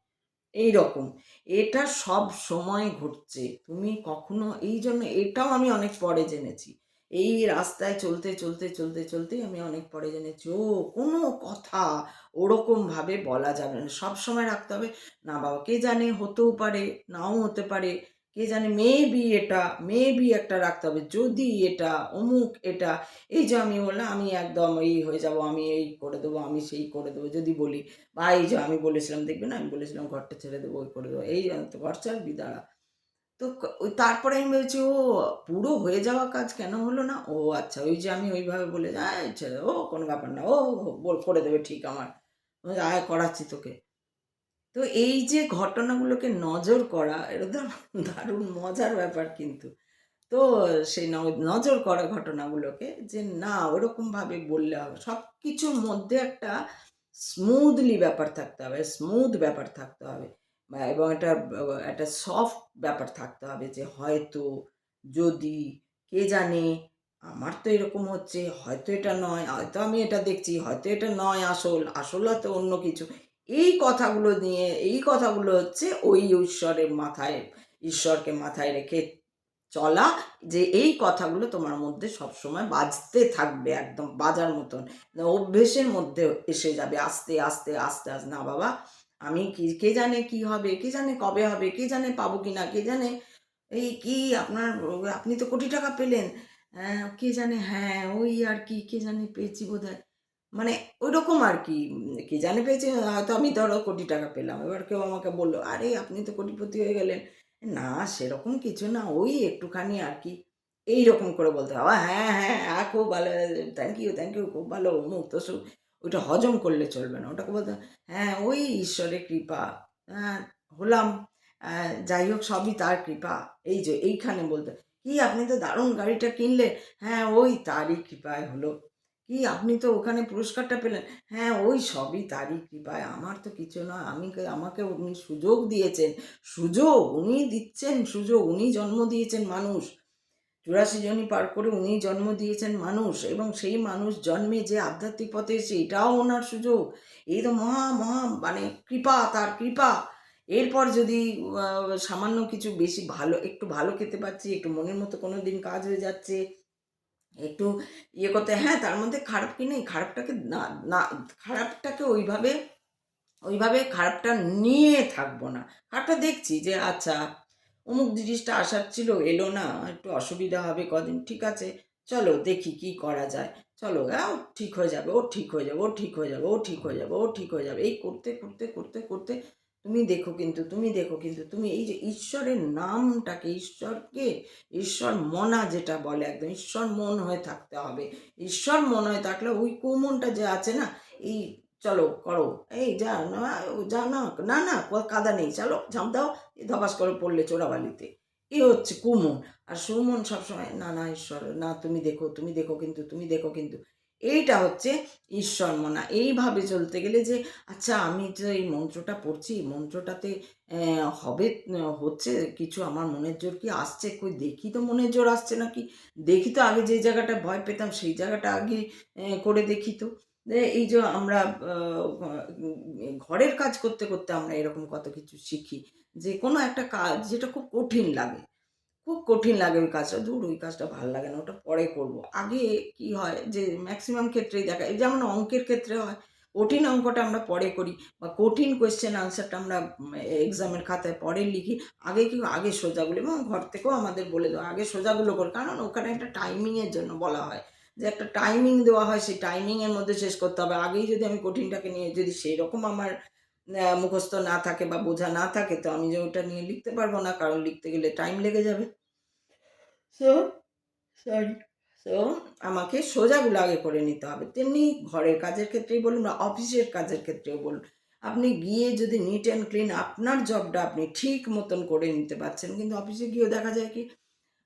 এই রকম। এটা সব সময় ঘটছে, তুমি কখনো, এই জন্য এটাও আমি অনেক পরে জেনেছি, এই রাস্তায় চলতে চলতে চলতে চলতেই আমি অনেক পরে জেনেছি, ও কোনো কথা ওরকমভাবে বলা যাবে না, সব সময় রাখতে হবে, না বাবা কে জানে হতেও পারে, নাও হতে পারে, কে জানে মেবি, এটা মেবি একটা রাখতে হবে, যদি এটা অমুক এটা, এই যে আমি বললাম আমি একদম এই হয়ে যাব, আমি এই করে দেবো, আমি সেই করে দেবো যদি বলি, বা এই যে আমি বলেছিলাম দেখবে না, আমি বলেছিলাম ঘরটা ছেড়ে দেবো, ওই করে দেবো, এই তো ঘর ছাড়বি দাঁড়া, তো ওই তারপরে আমি ভেবেছি ও পুরো হয়ে যাওয়া কাজ কেন হলো না, ও আচ্ছা ওই যে আমি ওইভাবে বলে ছেড়ে ও কোনো ব্যাপার না, ও বল করে দেবে ঠিক আমার, আয় করাচ্ছি তোকে। তো এই যে ঘটনাগুলোকে নজর করা, এটা তো দারুণ মজার ব্যাপার কিন্তু। তো সেই নজর করা ঘটনাগুলোকে, যে না ওরকমভাবে বললে হবে, সব কিছুর মধ্যে একটা স্মুথলি ব্যাপার থাকতে হবে, স্মুথ ব্যাপার থাকতে হবে, এবং একটা একটা সফট ব্যাপার থাকতে হবে যে হয়তো, যদি, কে জানে, আমার তো এরকম হচ্ছে, হয়তো এটা নয়, হয়তো আমি এটা দেখছি, হয়তো এটা নয় আসল, আসল হয়তো অন্য কিছু। এই কথাগুলো নিয়ে, এই কথাগুলো হচ্ছে ওই ঈশ্বরকে মাথায় রেখে চলা, যে এই কথাগুলো তোমার মধ্যে সবসময় বাজতে থাকবে একদম বাজার মতন। অভ্যেসের মধ্যে এসে যাবে আস্তে, আস্তে, আস্তে, আস্তে। না বাবা, আমি কি, কে জানে কি হবে, কে জানে কবে হবে, কে জানে পাবো কিনা, কে জানে এই কি আপনার, আপনি তো কোটি টাকা পেলেন। কে জানে, হ্যাঁ, ওই আর কি, কে জানে পেয়েছি বোধহয়। মানে ওইরকম আর কি। কে জানে পেয়েছি, হয়তো আমি ধরো কোটি টাকা পেলাম। এবার কেউ আমাকে বলল, "আরে আপনি তো কোটিপতি হয়ে গেলেন।" না, সেরকম কিছু না, ওই একটুখানি আর কি। এইরকম করে বলতে হবে। হ্যাঁ, হ্যাঁ, খুব ভালো, থ্যাংক ইউ, খুব ভালো, অমুক তসুক। ওইটা হজম করলে চলবে না। ওটাকে বলতে হবে, হ্যাঁ, ওই ঈশ্বরের কৃপা। হ্যাঁ, হলাম। যাই হোক সবই তার কৃপা। এই যে এইখানে বলতে, "কি আপনি তো দারুণ গাড়িটা কিনলেন।" হ্যাঁ, ওই তারই কৃপায় হলো। "কি আপনি তো ওখানে পুরস্কারটা পেলেন।" হ্যাঁ, ওই সবই তারই কৃপায়। আমার তো কিছু নয়। আমাকে উনি সুযোগ দিয়েছেন। সুযোগ উনি দিচ্ছেন, সুযোগ উনি জন্ম দিয়েছেন মানুষ। ৮৪ জনই পার করে উনিই জন্ম দিয়েছেন মানুষ, এবং সেই মানুষ জন্মে যে আধ্যাত্মিক পথে এসেছে এটাও ওনার সুযোগ। এই তো মহা, মহা মানে কৃপা, তার কৃপা। এরপর যদি সামান্য কিছু বেশি ভালো, একটু ভালো খেতে পাচ্ছি, একটু মনের মতো কোনো দিন কাজ হয়ে যাচ্ছে, একটু ইয়ে করতে, হ্যাঁ, তার মধ্যে খারাপ কি নেই? খারাপটাকে না, না, খারাপটাকে ওইভাবে খারাপটা নিয়ে থাকবো না। খারাপটা দেখছি যে আচ্ছা, অমুক জিনিসটা আসার ছিল, এলো না, একটু অসুবিধা হবে কদিন। ঠিক আছে, চলো দেখি কি করা যায়। চলো, ও ঠিক হয়ে যাবে, ও ঠিক হয়ে যাবে, ও ঠিক হয়ে যাবে, ও ঠিক হয়ে যাবে, ও ঠিক হয়ে যাবে। এই করতে, করতে, করতে, করতে তুমি দেখো কিন্তু, তুমি দেখো কিন্তু, তুমি এই যে ঈশ্বরের নামটাকে, ঈশ্বর মনা যেটা বলে, একদম ঈশ্বর মন হয়ে থাকতে হবে। ঈশ্বর মন হয়ে থাকলে ওই কুমনটা যে আছে না, এই চলো করো, এই যা না, যা না, না, না, কাদা নেই, চলো ঝাঁপ দাও, ধপাস করে পড়লে চোরাবালিতে। এ হচ্ছে কুমন। আর সুমন সবসময়, না, না, ঈশ্বর, না, তুমি দেখো, তুমি দেখো কিন্তু, তুমি দেখো কিন্তু। এইটা হচ্ছে ঈশ্বর মনা। এইভাবে চলতে গেলে যে আচ্ছা, আমি যে এই মন্ত্রটা পড়ছি, মন্ত্রটাতে হবে, হচ্ছে কিছু, আমার মনের জোর কি আসছে, কই দেখি তো মনের জোর আসছে নাকি, দেখি তো, আগে যে জায়গাটা ভয় পেতাম সেই জায়গাটা আগে করে দেখি তো। এই যে আমরা ঘরের কাজ করতে, করতে আমরা এরকম কত কিছু শিখি। যে কোনো একটা কাজ যেটা খুব কঠিন লাগে, খুব কঠিন লাগে ওই কাজটা, ধুর ওই কাজটা ভাল লাগে না, ওটা পরে করব। আগে কি হয় যে ম্যাক্সিমাম ক্ষেত্রেই দেখা, এই যেমন অঙ্কের ক্ষেত্রে হয়, কঠিন অঙ্কটা আমরা পরে করি, বা কঠিন কোয়েশ্চেন আনসারটা আমরা এক্সামের খাতায় পরে লিখি। আগে কি, আগে সোজাগুলো, এবং ঘর থেকেও আমাদের বলে দেওয়া, আগে সোজাগুলো কর, কারণ ওখানে একটা টাইমিংয়ের জন্য বলা হয়, যে একটা টাইমিং দেওয়া হয়, সেই টাইমিংয়ের মধ্যে শেষ করতে হবে। আগেই যদি আমি কঠিনটাকে নিয়ে, যদি সেই রকম আমার মুখস্থ না থাকে বা বোঝা না থাকে, তো আমি যে ওটা নিয়ে লিখতে পারবো না, কারণ লিখতে গেলে টাইম লেগে যাবে। So sorry. সো আমাকে সোজাগুলো আগে করে নিতে হবে। তেমনি ঘরের কাজের ক্ষেত্রেই বলুন বা অফিসের কাজের ক্ষেত্রেও বলুন। আপনি গিয়ে যদি নিট অ্যান্ড ক্লিন আপনার জবটা আপনি ঠিক মতন করে নিতে পারছেন, কিন্তু অফিসে গিয়েও দেখা যায় কি,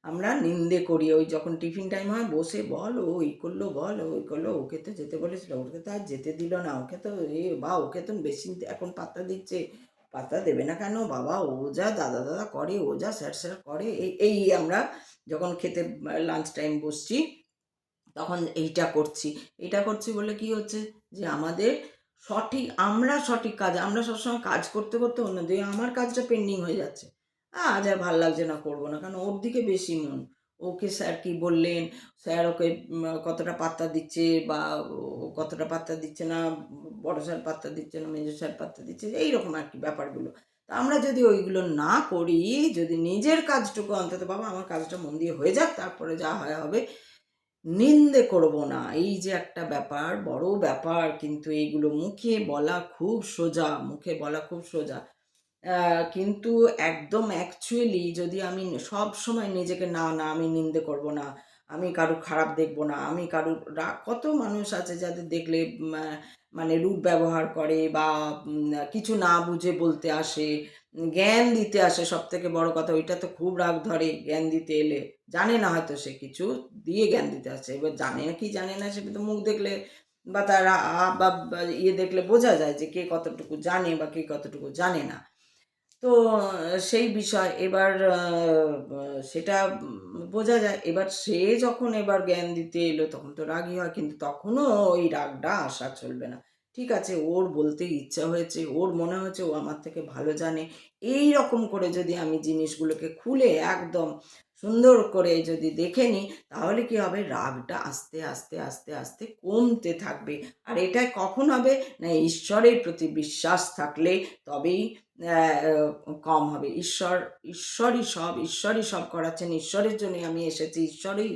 আমরা নিন্দে করি। ওই যখন টিফিন টাইম হয় বসে, বল ও এই করলো, বল ওই করলো, ওকে তো যেতে বলেছিল, ওকে তো আর যেতে দিল না, ওকে তো বা ওকে তো বেশি এখন পাত্তা দিচ্ছে, পাত্তা দেবে না কেন বাবা, ও যা দাদা দাদা করে, ও যা স্যার স্যার করে, এই এই আমরা যখন খেতে লাঞ্চ টাইম বসছি, তখন এইটা করছি বলে কি হচ্ছে, যে আমাদের আমরা সঠিক কাজ, আমরা সবসময় কাজ করতে করতে অন্যদিকে আমার কাজটা পেন্ডিং হয়ে যাচ্ছে। আজ আর ভাল লাগছে না, করবো না, কারণ ওর দিকে বেশি মন। ওকে স্যার কি বললেন, স্যার ওকে কতটা পাত্তা দিচ্ছে, বা ও কতটা পাত্তা দিচ্ছে না, বড় স্যার পাত্তা দিচ্ছে না, মেজো স্যার পাত্তা দিচ্ছে, এইরকম আর কি ব্যাপারগুলো। তা আমরা যদি ওইগুলো না করি, যদি নিজের কাজটুকু অন্তত, বাবা আমার কাজটা মন দিয়ে হয়ে যাক, তারপরে যা হয় হবে, নিন্দে করব না। এই যে একটা ব্যাপার, বড় ব্যাপার, কিন্তু এইগুলো মুখে বলা খুব সোজা, মুখে বলা খুব সোজা। কিন্তু একদম অ্যাকচুয়ালি যদি আমি সবসময় নিজেকে, না, না, আমি নিন্দে করব না, আমি কারুর খারাপ দেখব না, আমি কারুর কত মানুষ আছে যাদের দেখলে মানে রূপ ব্যবহার করে, বা কিছু না বুঝে বলতে আসে, জ্ঞান দিতে আসে, সবথেকে বড় কথা ওইটা তো খুব রাগ ধরে জ্ঞান দিতে এলে। জানে না হয়তো সে কিছু, দিয়ে জ্ঞান দিতে আসছে। এবার জানে না কি জানে না সেটা তো মুখ দেখলে, বা তার বা ইয়ে দেখলে বোঝা যায় যে কে কতটুকু জানে বা কে কতটুকু জানে না। তো সেই বিষয় এবার সেটা বোঝা যায়। এবার সে যখন এবার জ্ঞান দিতে এলো তখন তো রাগই হয়, কিন্তু তখনও ওই রাগটা আসা চলবে না। ঠিক আছে, ওর বলতে ইচ্ছা হয়েছে, ওর মনে হয়েছে ও আমার থেকে ভালো জানে। এই রকম করে যদি আমি জিনিসগুলোকে খুলে একদম সুন্দর করে যদি দেখে নিই, তাহলে কি হবে, রাগটা আস্তে, আস্তে, আস্তে, আস্তে কমতে থাকবে। আর এটা কখন হবে না, ঈশ্বরের প্রতি বিশ্বাস থাকলে তবেই কম হবে। ঈশ্বরই সব করাচ্ছেন, ঈশ্বরের জন্যই আমি এসেছি, ঈশ্বরই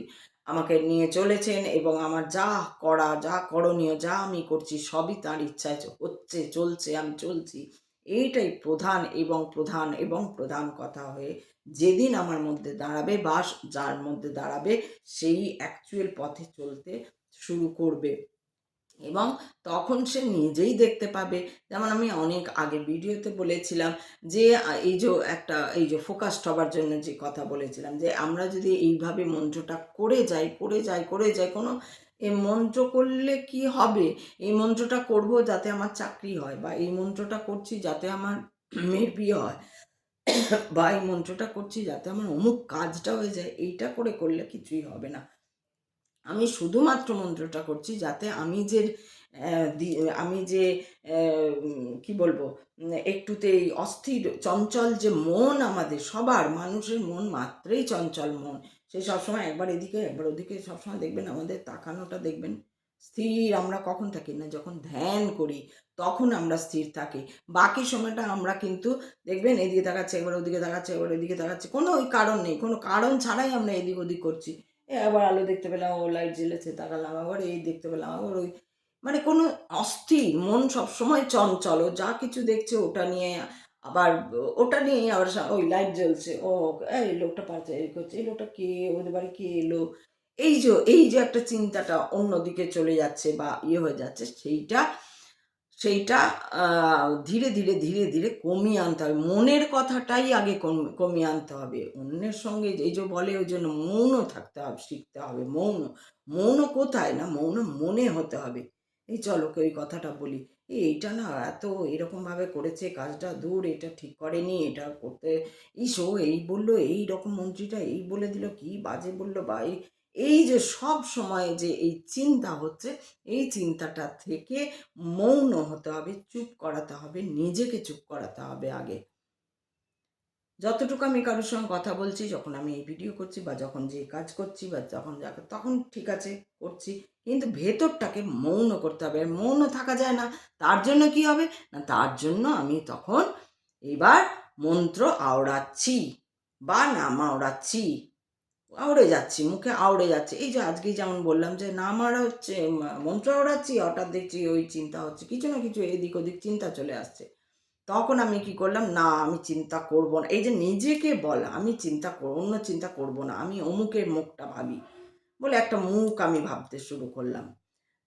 আমাকে নিয়ে চলেছেন এবং আমার যা করা, যা করণীয়, যা আমি করছি সবই তার ইচ্ছায় হচ্ছে, চলছে, আমি চলছি। এইটাই প্রধান এবং প্রধান এবং প্রধান কথা হয়ে যেদিন আমার মধ্যে দাঁড়াবে বা যার মধ্যে দাঁড়াবে, সেই অ্যাকচুয়াল পথে চলতে শুরু করবে এবং তখন সে নিজেই দেখতে পাবে। যেমন আমি অনেক আগের ভিডিওতে বলেছিলাম যে এই যে ফোকাসড হবার জন্য যে কথা বলেছিলাম, যে আমরা যদি এইভাবে মন্ত্রটা করে যাই কোনো মন্ত্র করলে কি হবে, এই মন্ত্রটা করব যাতে আমার চাকরি হয়, বা এই মন্ত্রটা করছি যাতে আমার মেয়ের বিয়ে হয়, বা এই মন্ত্রটা করছি যাতে আমার অমুক কাজটা হয়ে যায়, এইটা করলে কিছুই হবে না। আমি শুধুমাত্র মন্ত্রটা করছি যাতে আমি যে কি বলবো, একটুতেই অস্থির চঞ্চল যে মন, আমাদের সবার মানুষের মন মাত্রেই চঞ্চল মন, সে সবসময় একবার এদিকে একবার ওদিকে, সবসময় দেখবেন আমাদের তাকানোটা দেখবেন স্থির আমরা কখন থাকি না, যখন ধ্যান করি তখন আমরা স্থির থাকি। বাকি সময়টা আমরা কিন্তু দেখবেন এদিকে তাকাচ্ছে একবার ওদিকে তাকাচ্ছে একবার ওদিকে তাকাচ্ছে, কোনো ওই কারণ নেই, কোনো কারণ ছাড়াই আমরা এদিক ওদিক করছি। আবার আলো দেখতে পেলাম, ও লাইট জ্বেলেছে, তাকালাম, আবার এই দেখতে পেলাম, আবার ওই, মানে কোনো অস্থির মন, সবসময় চঞ্চল, ও যা কিছু দেখছে ওটা নিয়ে, আবার ওটা নিয়েই আবার ওই লাইট জ্বলছে, ও এই লোকটা পাচ্ছে, এই করছে, এই লোকটা কে, ওদের বাড়ি কে এলো, এই যে একটা চিন্তাটা অন্যদিকে চলে যাচ্ছে বা হয়ে যাচ্ছে, সেইটা সেইটা ধীরে ধীরে ধীরে ধীরে কমিয়ে আনতে হবে। মনের কথাটাই আগে কমিয়ে আনতে হবে। অন্যের সঙ্গে এই যে বলে, ওই জন্য মৌন থাকতে হবে, শিখতে হবে। মৌন কোথায় না, মৌন মনে হতে হবে। এই চলো ওকে ওই কথাটা বলি, এইটা না এত এরকমভাবে করেছে কাজটা, দূর এটা ঠিক করেনি, এটা করতে, ইস ও এই বললো, এই রকম মন্ত্রীটা এই বলে দিল, কি বাজে বললো, বা এই যে সব সময় যে এই চিন্তা হচ্ছে, এই চিন্তাটা থেকে মৌন হতে হবে, চুপ করাতে হবে, নিজেকে চুপ করাতে হবে আগে। যতটুকু আমি কারোর সঙ্গে কথা বলছি, যখন আমি এই ভিডিও করছি বা যখন যে কাজ করছি বা তখন ঠিক আছে করছি, কিন্তু ভেতরটাকে মৌন করতে হবে। আর মৌন থাকা যায় না, তার জন্য কি হবে না, তার জন্য আমি তখন এবার মন্ত্র আওড়াচ্ছি বা নাম আওড়াচ্ছি, আউড়ে যাচ্ছি, মুখে আউড়ে যাচ্ছে। এই যে আজকেই যেমন বললাম যে নাম আওড়া হচ্ছে, মন্ত্র আওড়াচ্ছি, হঠাৎ দেখছি ওই চিন্তা হচ্ছে, কিছু না কিছু এদিক ওদিক চিন্তা চলে আসছে। তখন আমি কি করলাম, না আমি চিন্তা করব না। এই যে নিজেকে বলা, আমি অন্য চিন্তা করব না, আমি অমুকের মুখটা ভাবি বলে একটা মুখ আমি ভাবতে শুরু করলাম।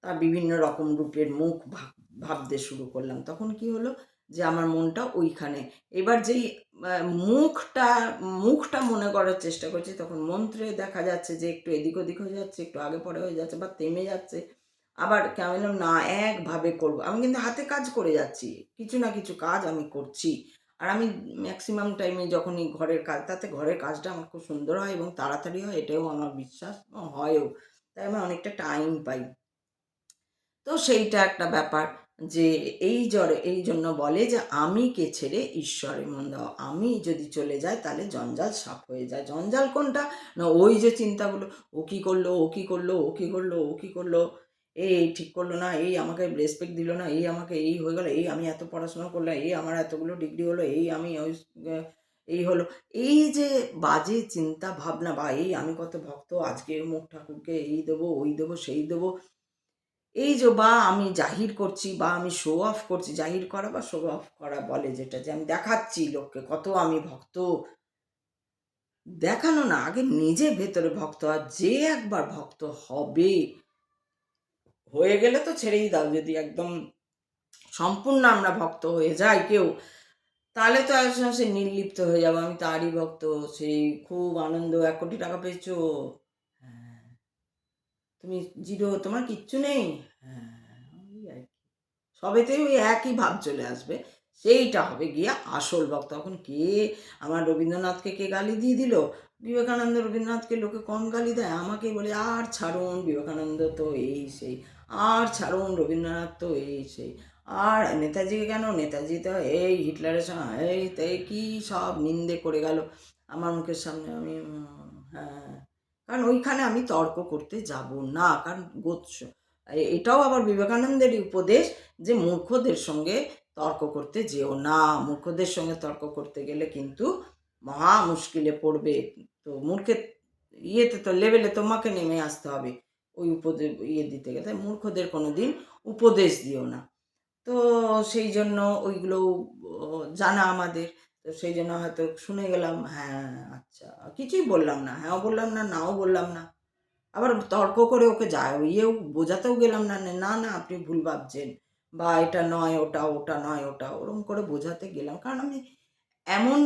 তার বিভিন্ন রকম রূপের মুখ ভাবতে শুরু করলাম। তখন কি হলো যে আমার মনটা ওইখানে। এবার যেই মুখটা মুখটা মনে করার চেষ্টা করছি, তখন মন্ত্রে দেখা যাচ্ছে যে একটু এদিক ওদিক হয়ে যাচ্ছে, একটু আগে পরে হয়ে যাচ্ছে বা থেমে যাচ্ছে। আবার কেমন না একভাবে করব। আমি কিন্তু হাতে কাজ করে যাচ্ছি। কিছু না কিছু কাজ আমি করছি। আর আমি ম্যাক্সিমাম টাইমে যখনই ঘরের কাজ, তাতে ঘরের কাজটা আমার খুব সুন্দর হয় এবং তাড়াতাড়ি হয়, এটাও আমার বিশ্বাস, হয়ও। তাই আমি অনেকটা টাইম পাই। তো সেইটা একটা ব্যাপার যে এই জন্য বলে যে আমি কে ছেড়ে ঈশ্বরে মন দাও। আমি যদি চলে যাই তাহলে জঞ্জাল সাফ হয়ে যায়। জঞ্জাল কোনটা না, ওই যে চিন্তাগুলো, ও কি করলো, ও কি করলো, ও কি করলো, ও কি করলো, এই ঠিক করলো না, এই আমাকে রেসপেক্ট দিল না, এই আমাকে এই হয়ে গেল, এই আমি এত পড়াশোনা করলাম, এই আমার এতগুলো ডিগ্রি হলো, এই আমি ওই এই হলো, এই যে বাজে চিন্তা ভাবনা, বা এই আমি কত ভক্ত, আজকে মুখ ঠাকুরকে এই দেবো, ওই দেবো, সেই দেবো, এই যে বা আমি জাহির করছি বা আমি শো অফ করছি, জাহির করা বা শো অফ করা বলে যেটা, যে আমি দেখাচ্ছি লোককে কত আমি ভক্ত, দেখানো না, আগে নিজে ভেতরে ভক্ত। আর যে একবার ভক্ত হবে, হয়ে গেলে তো ছেড়েই দাও, যদি একদম সম্পূর্ণ আমরা ভক্ত হয়ে যাই কেউ, তাহলে তো একসময় সে নির্লিপ্ত হয়ে যাবো, আমি তারই ভক্ত, সেই খুব আনন্দ, 1 কোটি টাকা পেয়েছো, হ্যাঁ, তুমি জিরো, তোমার কিচ্ছু নেই, হ্যাঁ, ওই আর কি। সবেতেই ওই একই ভাব চলে আসবে। সেইটা হবে গিয়া আসল ভক্ত। তখন কে আমার রবীন্দ্রনাথকে কে গালি দিয়ে দিল, বিবেকানন্দ রবীন্দ্রনাথকে লোকে কম গালি দেয়, আমাকে বলে আর ছাড়ুন, বিবেকানন্দ তো এই সেই, আর ছাড়ুন, রবীন্দ্রনাথ তো এই সেই, আর নেতাজিকে কেন, নেতাজি তো এই হিটলারের সঙ্গে এই তাই কি সব নিন্দে করে গেল আমার মুখের সামনে। আমি হ্যাঁ, কারণ ওইখানে আমি তর্ক করতে যাব না, কারণ এটাও আবার বিবেকানন্দেরই উপদেশ যে মূর্খদের সঙ্গে তর্ক করতে যেও না, মূর্খদের সঙ্গে তর্ক করতে গেলে কিন্তু মহা মুশকিলে পড়বে। তো মূর্খের ইয়েতে তো লেভেলে তোমাকে নেমে আসতে হবে ওই উপদেশ দিতে গেলে, মূর্খদের কোনো দিন উপদেশ দিও না। তো সেই জন্য ওইগুলো জানা আমাদের, তো সেই জন্য হয়তো শুনে গেলাম, হ্যাঁ আচ্ছা, কিছুই বললাম না, হ্যাঁও বললাম না, নাও বললাম না, আবার তর্ক করে ওকে ইয়েও বোঝাতেও গেলাম না, না না আপনি ভুল ভাবছেন, বা এটা নয় ওটা, ওটা নয় ওটা, ওরকম করে বোঝাতে গেলাম। কারণ আমি এমন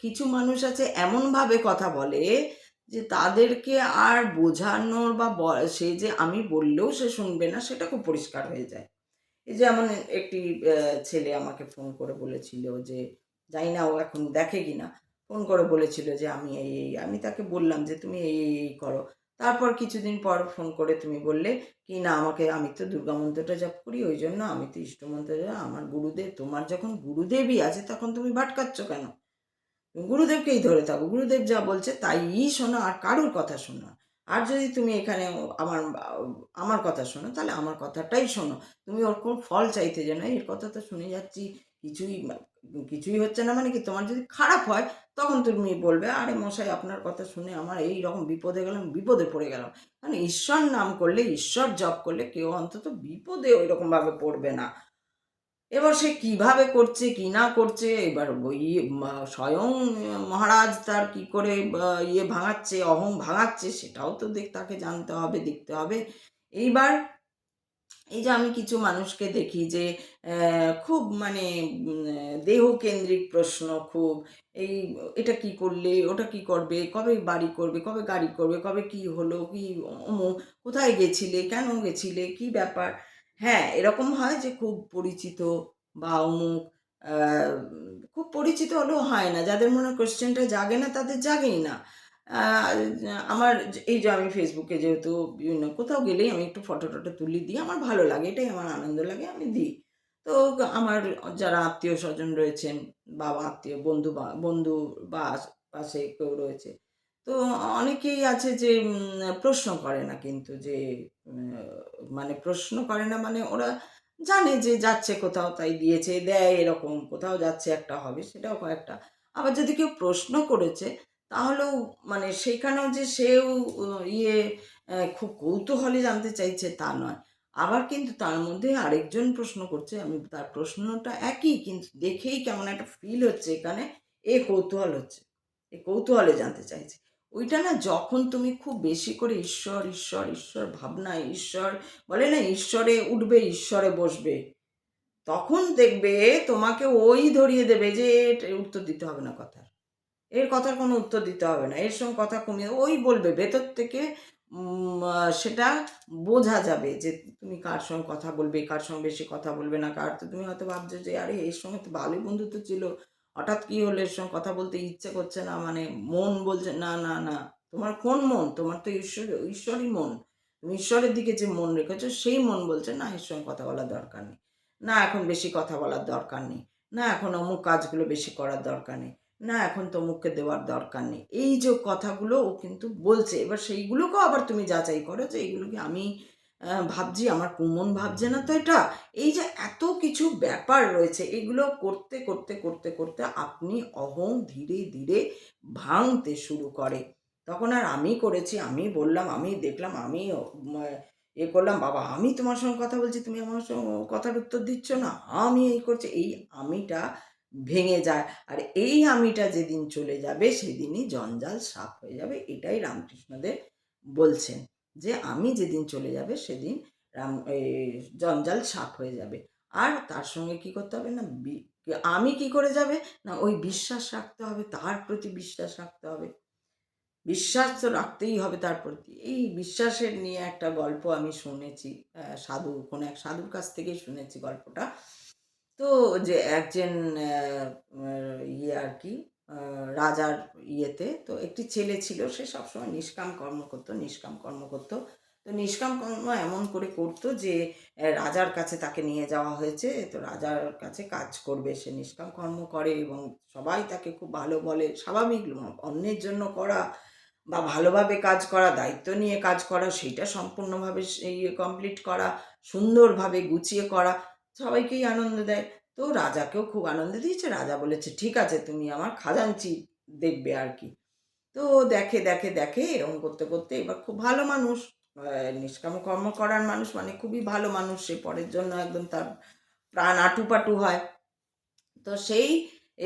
কিছু মানুষ আছে এমনভাবে কথা বলে যে তাদেরকে আর বোঝানোর বা সে যে আমি বললেও সে শুনবে না, সেটা খুব পরিষ্কার হয়ে যায়। এই যেমন একটি ছেলে আমাকে ফোন করে বলেছিল যে, জানি না ও এখন দেখে কিনা, ফোন করে বলেছিল যে আমি এই আমি তাকে বললাম যে তুমি এই করো। তারপর কিছুদিন পর ফোন করে তুমি বললে কি না আমাকে, আমি তো দুর্গা মন্ত্রটা জপ করি, ওই জন্য আমি তো ইষ্ট মন্ত্র আমার গুরুদেব, তোমার যখন গুরুদেবই আছে তখন তুমি ভাটকাচ্ছ কেন? গুরুদেবকেই ধরে থাকো, গুরুদেব যা বলছে তাইই শোনো, আর কারোর কথা শোনো না। আর যদি তুমি এখানে আমার আমার কথা শোনো, তাহলে আমার কথাটাই শোনো। তুমি ওর কোন ফল চাইতে যেও না, এর কথা তো শুনে যাচ্ছি, কিছুই কিছুই হচ্ছে না, মানে কি তোমার যদি খারাপ হয় তখন তুমি বলবে আরে মশাই আপনার কথা শুনে আমার এই রকম বিপদে গেলাম, বিপদে পড়ে গেলাম। মানে ঈশ্বর নাম করলে, ঈশ্বর জপ করলে কেউ অন্তত বিপদে ওই রকমভাবে পড়বে না। এবার সে কিভাবে করছে কি না করছে, এবার ওই স্বয়ং মহারাজ তার কি করে ইয়ে ভাঙাচ্ছে, অহং ভাঙাচ্ছে, সেটাও তো তাকে জানতে হবে, দেখতে হবে। এইবার এই যে আমি কিছু মানুষকে দেখি যে খুব মানে দেহকেন্দ্রিক প্রশ্ন খুব, এই এটা কি করলে, ওটা কি করবে, কবে বাড়ি করবে, কবে গাড়ি করবে, কবে কি হলো, কি অমুক, কোথায় গেছিলে, কেন গেছিলে, কি ব্যাপার। হ্যাঁ, এরকম হয় যে খুব পরিচিত বা অমুক, খুব পরিচিত হলেও হয় না, যাদের মনে কোশ্চেনটা জাগে না তাদের জাগেই না। আহ, আমার এই যে আমি ফেসবুকে যেহেতু বিভিন্ন কোথাও গেলেই আমি একটু ফটো টটো তুলি, দিই, আমার ভালো লাগে, এটাই আমার আনন্দ লাগে, আমি দিই। তো আমার যারা আত্মীয় স্বজন রয়েছেন, বাবা আত্মীয় বন্ধু বা বন্ধু বা পাশে কেউ রয়েছে, তো অনেকেই আছে যে প্রশ্ন করে না, কিন্তু যে মানে প্রশ্ন করে না মানে ওরা জানে যে যাচ্ছে কোথাও তাই দিয়েছে, দেয়, এরকম কোথাও যাচ্ছে একটা হবে, সেটাও কয়েকটা। আবার যদি কেউ প্রশ্ন করেছে তাহলেও মানে সেইখানেও যে সেও ইয়ে খুব কৌতূহলে জানতে চাইছে তা নয়। আবার কিন্তু তার মধ্যে আরেকজন প্রশ্ন করছে, আমি তার প্রশ্নটা একই, কিন্তু দেখেই কেমন একটা ফিল হচ্ছে এখানে, এ কৌতূহল হচ্ছে, এ কৌতূহলে জানতে চাইছে। ওইটা না যখন তুমি খুব বেশি করে ঈশ্বর ঈশ্বর ঈশ্বর ভাবনা, ঈশ্বর বলে না ঈশ্বরে উঠবে ঈশ্বরে বসবে, তখন দেখবে তোমাকে ওই ধরিয়ে দেবে যে উত্তর দিতে হবে না কথার, এর কথার কোনো উত্তর দিতে হবে না, এর সঙ্গে কথা কমিয়ে ওই বলবে ভেতর থেকে। সেটা বোঝা যাবে যে তুমি কার সঙ্গে কথা বলবে, কার সঙ্গে বেশি কথা বলবে না, কার তো তুমি হয়তো ভাবছো যে আরে এর সঙ্গে তো ভালোই বন্ধুত্ব ছিল, হঠাৎ কি হলো এর সঙ্গে কথা বলতে ইচ্ছে করছে না, মানে মন বলছে না না না, তোমার কোন মন, তোমার তো ঈশ্বরই মন, তুমি ঈশ্বরের দিকে যে মন রেখেছো সেই মন বলছে না এর সঙ্গে কথা বলার দরকার নেই, না এখন বেশি কথা বলার দরকার নেই, না এখন অমুক কাজগুলো বেশি করার দরকার নেই, না এখন তমুককে দেওয়ার দরকার নেই, এই যে কথাগুলো ও কিন্তু বলছে। এবার সেইগুলোকেও আবার তুমি যাচাই করো যে এইগুলো কি আমি ভাবছি, আমার কুমন ভাবছে না তো এটা, এই যে এত কিছু ব্যাপার রয়েছে, এগুলো করতে করতে করতে করতে আপনি অহং ধীরে ধীরে ভাঙতে শুরু করে। তখন আর আমি করেছি, আমি বললাম, আমি দেখলাম, আমি করলাম, বাবা আমি তোমার সঙ্গে কথা বলছি, তুমি আমার সঙ্গে কথার উত্তর দিচ্ছ না, আমি এই করছি, এই আমিটা ভেঙে যায়। আর এই আমিটা যেদিন চলে যাবে সেদিনই জঞ্জাল সাফ হয়ে যাবে, এটাই রামকৃষ্ণদেব বলছেন যে আমি যেদিন চলে যাবে সেদিন এই জঞ্জাল সাফ হয়ে যাবে। আর তার সঙ্গে কি করতে হবে না, আমি কি করে যাবে না, ওই বিশ্বাস রাখতে হবে, তার প্রতি বিশ্বাস রাখতে হবে, বিশ্বাস তো রাখতেই হবে তার প্রতি। এই বিশ্বাসের নিয়ে একটা গল্প আমি শুনেছি, সাধু, কোনো এক সাধুর কাছ থেকেই শুনেছি গল্পটা। তো যে একজন ইয়ে আর কি রাজার ইয়েতে তো একটি ছেলে ছিল, সে সবসময় নিষ্কাম কর্ম করতো, নিষ্কাম কর্ম করতো। তো নিষ্কাম কর্ম এমন করে করতো যে রাজার কাছে তাকে নিয়ে যাওয়া হয়েছে, তো রাজার কাছে কাজ করবে, সে নিষ্কাম কর্ম করে এবং সবাই তাকে খুব ভালো বলে। স্বাভাবিক, অন্যের জন্য করা বা ভালোভাবে কাজ করা, দায়িত্ব নিয়ে কাজ করা, সেইটা সম্পূর্ণভাবে ইয়ে কমপ্লিট করা, সুন্দরভাবে গুছিয়ে করা, সবাইকেই আনন্দ দেয়। তো রাজাকেও খুব আনন্দ দিয়েছে। রাজা বলেছে, ঠিক আছে, তুমি আমার খাজাঞ্চি দেখবে আর কি। তো দেখে দেখে দেখে এরকম করতে করতে এবার খুব ভালো মানুষ, নিষ্কাম কর্ম করার মানুষ মানে খুবই ভালো মানুষ, সে পরের জন্য একদম তার প্রাণ আটুপাটু হয়। তো সেই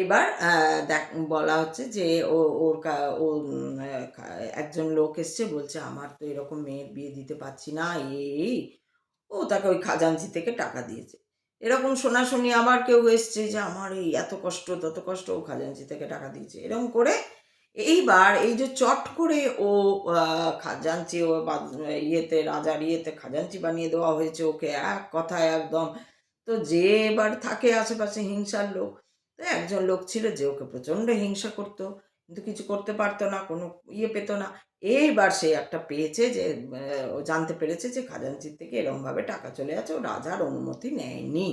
এবার বলা হচ্ছে যে ও ওর ও একজন লোক এসছে, বলছে আমার তো এরকম মেয়ের বিয়ে দিতে পারছি না, এই ও তাকে ওই খাজাঞ্চি থেকে টাকা দিয়েছে। এরকম শোনাশুনি আবার কেউ এসছে যে আমার এই এত কষ্ট তত কষ্ট, ও খাজাঞ্চি থেকে টাকা দিয়েছে, এরকম করে এইবার এই যে চট করে ও খাজাঞ্চি ও ইয়েতে রাজার ইয়েতে খাজাঞ্চি বানিয়ে দেওয়া হয়েছে ওকে, এক কথায় একদম। তো যে এবার থাকে আশেপাশে হিংসার লোক, তো একজন লোক ছিল যে ওকে প্রচণ্ড হিংসা করতো, কিন্তু কিছু করতে পারতো না, কোনো ইয়ে পেত না। এইবার সে একটা পেয়েছে যে ও জানতে পেরেছে যে খাজাঞ্চির থেকে এরমভাবে টাকা চলে যাচ্ছে, ও রাজার অনুমতি নেয়নি,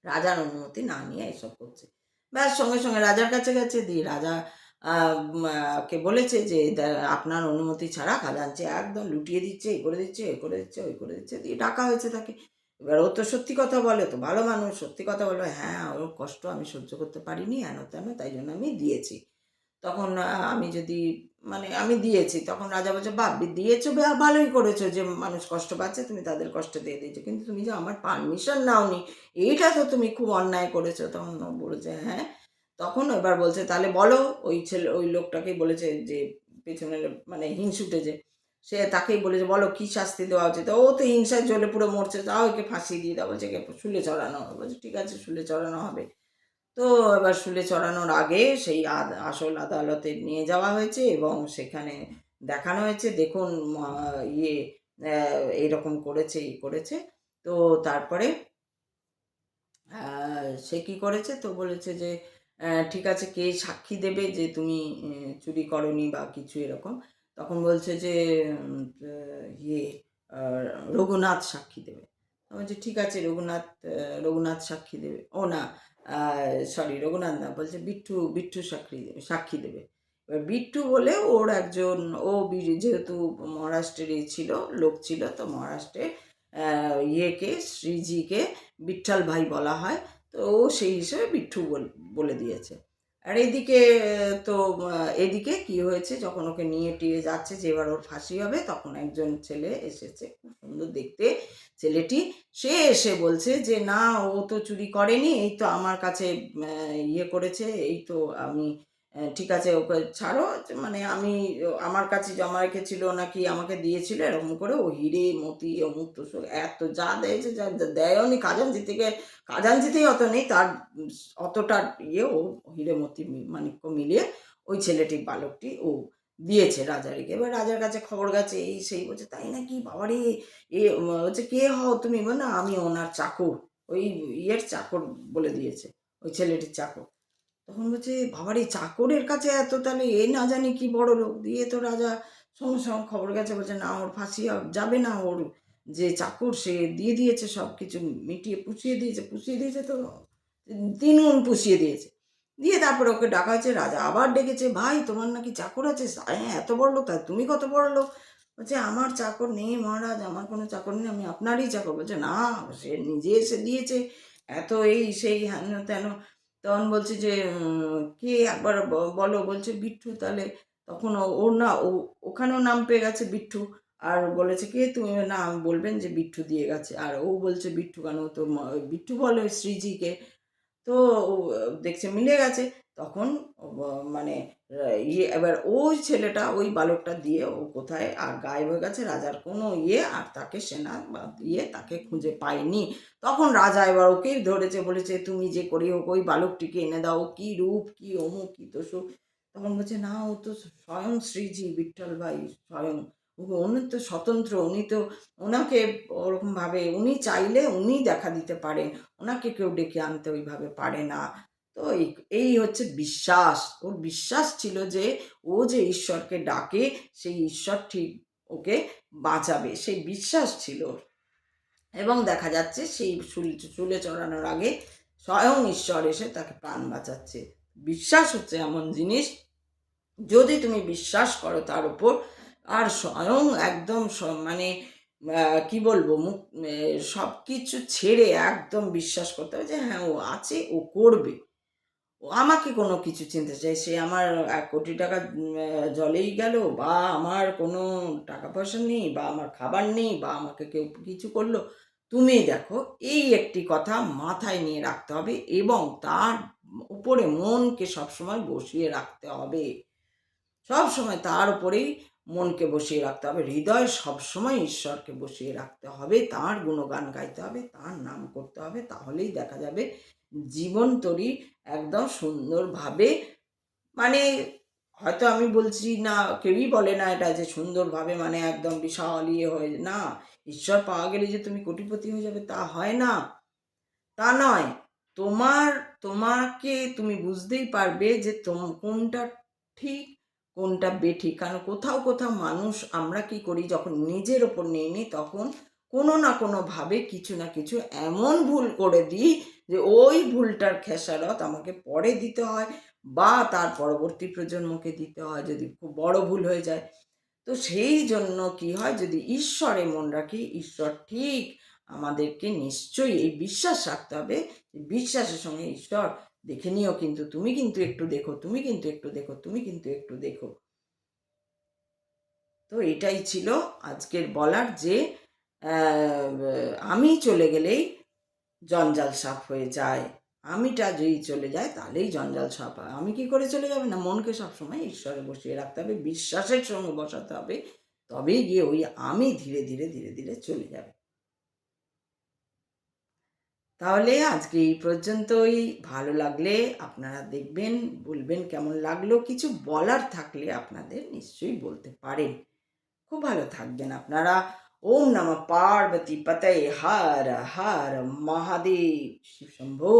রাজার অনুমতি না নিয়ে এসব করছে। ব্যাস সঙ্গে সঙ্গে রাজার কাছে গেছে, দিয়ে রাজা কে বলেছে যে আপনার অনুমতি ছাড়া খাজাঞ্চি একদম লুটিয়ে দিচ্ছে, এই করে দিচ্ছে, এ করে দিচ্ছে, ওই করে দিচ্ছে, দিয়ে ডাকা হয়েছে তাকে। এবার ও তো সত্যি কথা বলে, তো ভালো মানুষ, সত্যি কথা বলবে, হ্যাঁ ওর কষ্ট আমি সহ্য করতে পারিনি, হেন তেন, তাই জন্য আমি দিয়েছি। তখন আমি যদি মানে আমি দিয়েছি, তখন রাজা বলছে, বাহ, দিয়েছো, ভালোই করেছো, যে মানুষ কষ্ট পাচ্ছে তুমি তাদের কষ্ট দিয়ে দিয়েছো, কিন্তু তুমি যে আমার পারমিশন নাওনি, এইটা তো তুমি খুব অন্যায় করেছো। তখন ও বলেছে হ্যাঁ। তখন এবার বলছে, তাহলে বলো, ওই ছেলে ওই লোকটাকেই বলেছে যে পেছনের মানে হিংসুটে যে, সে তাকেই বলেছে, বলো কি শাস্তি দেওয়া উচিত। ও তো হিংসায় জ্বলে পুরো মরছে, তাও একে ফাঁসিয়ে দিয়ে দেওয়া, বলছে একে শুলে চড়ানো হবে। বলছে ঠিক আছে, শুলে চড়ানো হবে। তো এবার শুলে চড়ানোর আগে সেই আসল আদালতে নিয়ে যাওয়া হয়েছে এবং সেখানে দেখানো হয়েছে, দেখুন ইয়ে এইরকম করেছে, ই করেছে। তো তারপরে সে কি করেছে, তো বলেছে যে ঠিক আছে, কে সাক্ষী দেবে যে তুমি চুরি করনি বা কিছু এরকম। তখন বলছে যে ইয়ে রঘুনাথ সাক্ষী দেবে। আমি বলছি ঠিক আছে, রঘুনাথ সাক্ষী দেবে। ও না, সরি, রঘুনাথ না, বলছে বিট্টু, বিট্টু সাক্ষী দেবে, সাক্ষী দেবে। এবার বিট্টু বলে ওর একজন, ও যেহেতু মহারাষ্ট্রের ছিল, লোক ছিল, তো মহারাষ্ট্রে ইয়েকে, শ্রীজিকে বিঠ্ঠল ভাই বলা হয়। তো ও সেই হিসেবে বিট্টু বলে দিয়েছে। আর এদিকে তো এদিকে কি হয়েছে, যখন ওকে নিয়ে টিয়ে যাচ্ছে যে এবার ওর ফাঁসি হবে, তখন একজন ছেলে এসেছে, খুব সুন্দর দেখতে ছেলেটি। সে এসে বলছে যে না, ও তো চুরি করেনি, এই তো আমার কাছে ইয়ে করেছে, এই তো আমি ঠিক আছে, ওকে ছাড়ো, মানে আমি আমার কাছে জমা রেখেছিল নাকি আমাকে দিয়েছিল, এরকম করে ও হিরে মতি অমুক তসুক এত যা দিয়েছে, যা দেয়নি খাজাঞ্চি থেকে, খাজাঞ্চিতেই অত নেই তার, অতটা ইয়ে ও হিরে মতি মাণিক্য মিলিয়ে ওই ছেলেটি, বালকটি ও দিয়েছে রাজারিকে। এবার রাজার কাছে খবর গেছে, এই সেই, বলছে তাই নাকি, বাবারে, এ হচ্ছে কে হও তুমি, না আমি ওনার চাকর, ওই ইয়ের চাকর বলে দিয়েছে, ওই ছেলেটির চাকর। তখন বলছে বাবারে, চাকরের কাছে এত, তাহলে এ না জানি কি বড় লোক। দিয়ে তো রাজা সঙ্গে সঙ্গে খবর গেছে, বলছে না, ওর ফাঁসি যাবে না, ওর যে চাকর সে দিয়ে দিয়েছে সব কিছু মিটিয়ে, পুষিয়ে দিয়েছে, পুষিয়ে দিয়েছে তো 3 গুণ পুষিয়ে দিয়েছে। দিয়ে তারপরে ওকে ডাকা হয়েছে, রাজা আবার ডেকেছে, ভাই তোমার নাকি চাকর আছে, হ্যাঁ এত বড় লোক, তা তুমি কত বড় লোক। বলছে আমার চাকর নেই মহারাজ, আমার কোনো চাকর নেই, আমি আপনারই চাকর। বলছে না, সে নিজে এসে দিয়েছে, এত এই সেই হেন তেন। তখন বলছে যে কে একবার বলো, বলছে বিট্টু। তাহলে তখন ওর না, ওখানেও নাম পেয়ে গেছে বিট্টু। আর বলেছে কে তুমি, না বলবেন যে বিট্টু দিয়ে গেছে। আর ও বলছে বিট্টু কেন, তো বিট্টু বলে শ্রীজিকে। তো ও দেখছে মিলে গেছে। তখন মানে ইয়ে, এবার ওই ছেলেটা, ওই বালকটা দিয়ে ও কোথায় আর গায়েব হয়ে গেছে, রাজার কোনো ইয়ে আর তাকে সেনা বা ইয়ে তাকে খুঁজে পায়নি। তখন রাজা এবার ওকেই ধরেছে, বলেছে তুমি যে করি হোক ওই বালকটিকে এনে দাও, কি রূপ, কি অমুক, কি তসুক। তখন বলছে না, ও তো স্বয়ং শ্রীজি বিঠ্ঠল ভাই, স্বয়ং উনি তো স্বতন্ত্র, উনি তো ওনাকে ওরকমভাবে উনি চাইলে উনি দেখা দিতে পারেন, ওনাকে কেউ ডেকে আনতে ওইভাবে পারে না। তো এই হচ্ছে বিশ্বাস। ওর বিশ্বাস ছিল যে ও যে ঈশ্বরকে ডাকে সেই ঈশ্বর ঠিক ওকে বাঁচাবে, সেই বিশ্বাস ছিল ওর। এবং দেখা যাচ্ছে সেই চুলে চড়ানোর আগে স্বয়ং ঈশ্বর এসে তাকে প্রাণ বাঁচাচ্ছে। বিশ্বাস হচ্ছে এমন জিনিস, যদি তুমি বিশ্বাস করো তার উপর, আর স্বয়ং একদম মানে কি বলবো, মুখ সব কিছু ছেড়ে একদম বিশ্বাস করতে হবে যে হ্যাঁ ও আছে, ও করবে, ও আমাকে কোনো কিছু চিনতে চাই, সে আমার 1,000,000,000 টাকা জলেই গেল, বা আমার কোনো টাকা পয়সা নেই, বা আমার খাবার নেই, বা আমাকে কেউ কিছু করলো, তুমি দেখো, এই একটি কথা মাথায় নিয়ে রাখতে হবে এবং তার উপরে মনকে সবসময় বসিয়ে রাখতে হবে। সব সময় তার উপরেই মনকে বসিয়ে রাখতে হবে, হৃদয়ে সবসময় ঈশ্বরকে বসিয়ে রাখতে হবে, তার গুণগান গাইতে হবে, তার নাম করতে হবে, তাহলেই দেখা যাবে জীবন তরী একদম সুন্দরভাবে, মানে হয়তো আমি বলছি না, কেউই বলে না এটা যে সুন্দরভাবে মানে একদম বিশাল ইয়ে হয়ে না, ঈশ্বর পাওয়া গেলে যে তুমি কোটিপতি হয়ে যাবে তা হয় না, তা নয়। তোমাকে তুমি বুঝতেই পারবে যে কোনটা ঠিক কোনটা বেঠিক। কারণ কোথাও কোথাও মানুষ, আমরা কি করি, যখন নিজের ওপর নিয়ে নিই তখন কোনো না কোনোভাবে কিছু না কিছু এমন ভুল করে দিই যে ওই ভুলটার খেসারত আমাকে পরে দিতে হয়, বা তার পরবর্তী প্রজন্মকে দিতে হয় যদি খুব বড় ভুল হয়ে যায়। তো সেই জন্য কি হয়, যদি ঈশ্বরে মন রাখি, ঈশ্বর ঠিক আমাদেরকে নিশ্চয়ই, এই বিশ্বাস রাখতে হবে, বিশ্বাসের সঙ্গে ঈশ্বর দেখে নিও, কিন্তু তুমি কিন্তু একটু দেখো, তুমি কিন্তু একটু দেখো, তুমি কিন্তু একটু দেখো। তো এটাই ছিল আজকের বলার, যে আমি চলে গেলেই জঞ্জাল সাফ হয়ে যায়, আমিটা যদি চলে যায় তাহলেই জঞ্জাল সাফ হয়। আমি কি করে চলে যাবে না, মনকে সবসময় ঈশ্বরে বসিয়ে রাখতে হবে, বিশ্বাসের সঙ্গে বসাতে হবে, তবেই গিয়ে ওই আমি ধীরে ধীরে ধীরে ধীরে চলে যাবে। তাহলে আজকে এই পর্যন্তই। ভালো লাগলে আপনারা দেখবেন, বলবেন কেমন লাগলো, কিছু বলার থাকলে আপনাদের নিশ্চয়ই বলতে পারেন। খুব ভালো থাকবেন আপনারা। ওম নমঃ পার্বতী পতয়ে হর হর মহাদেব, শিব শম্ভু।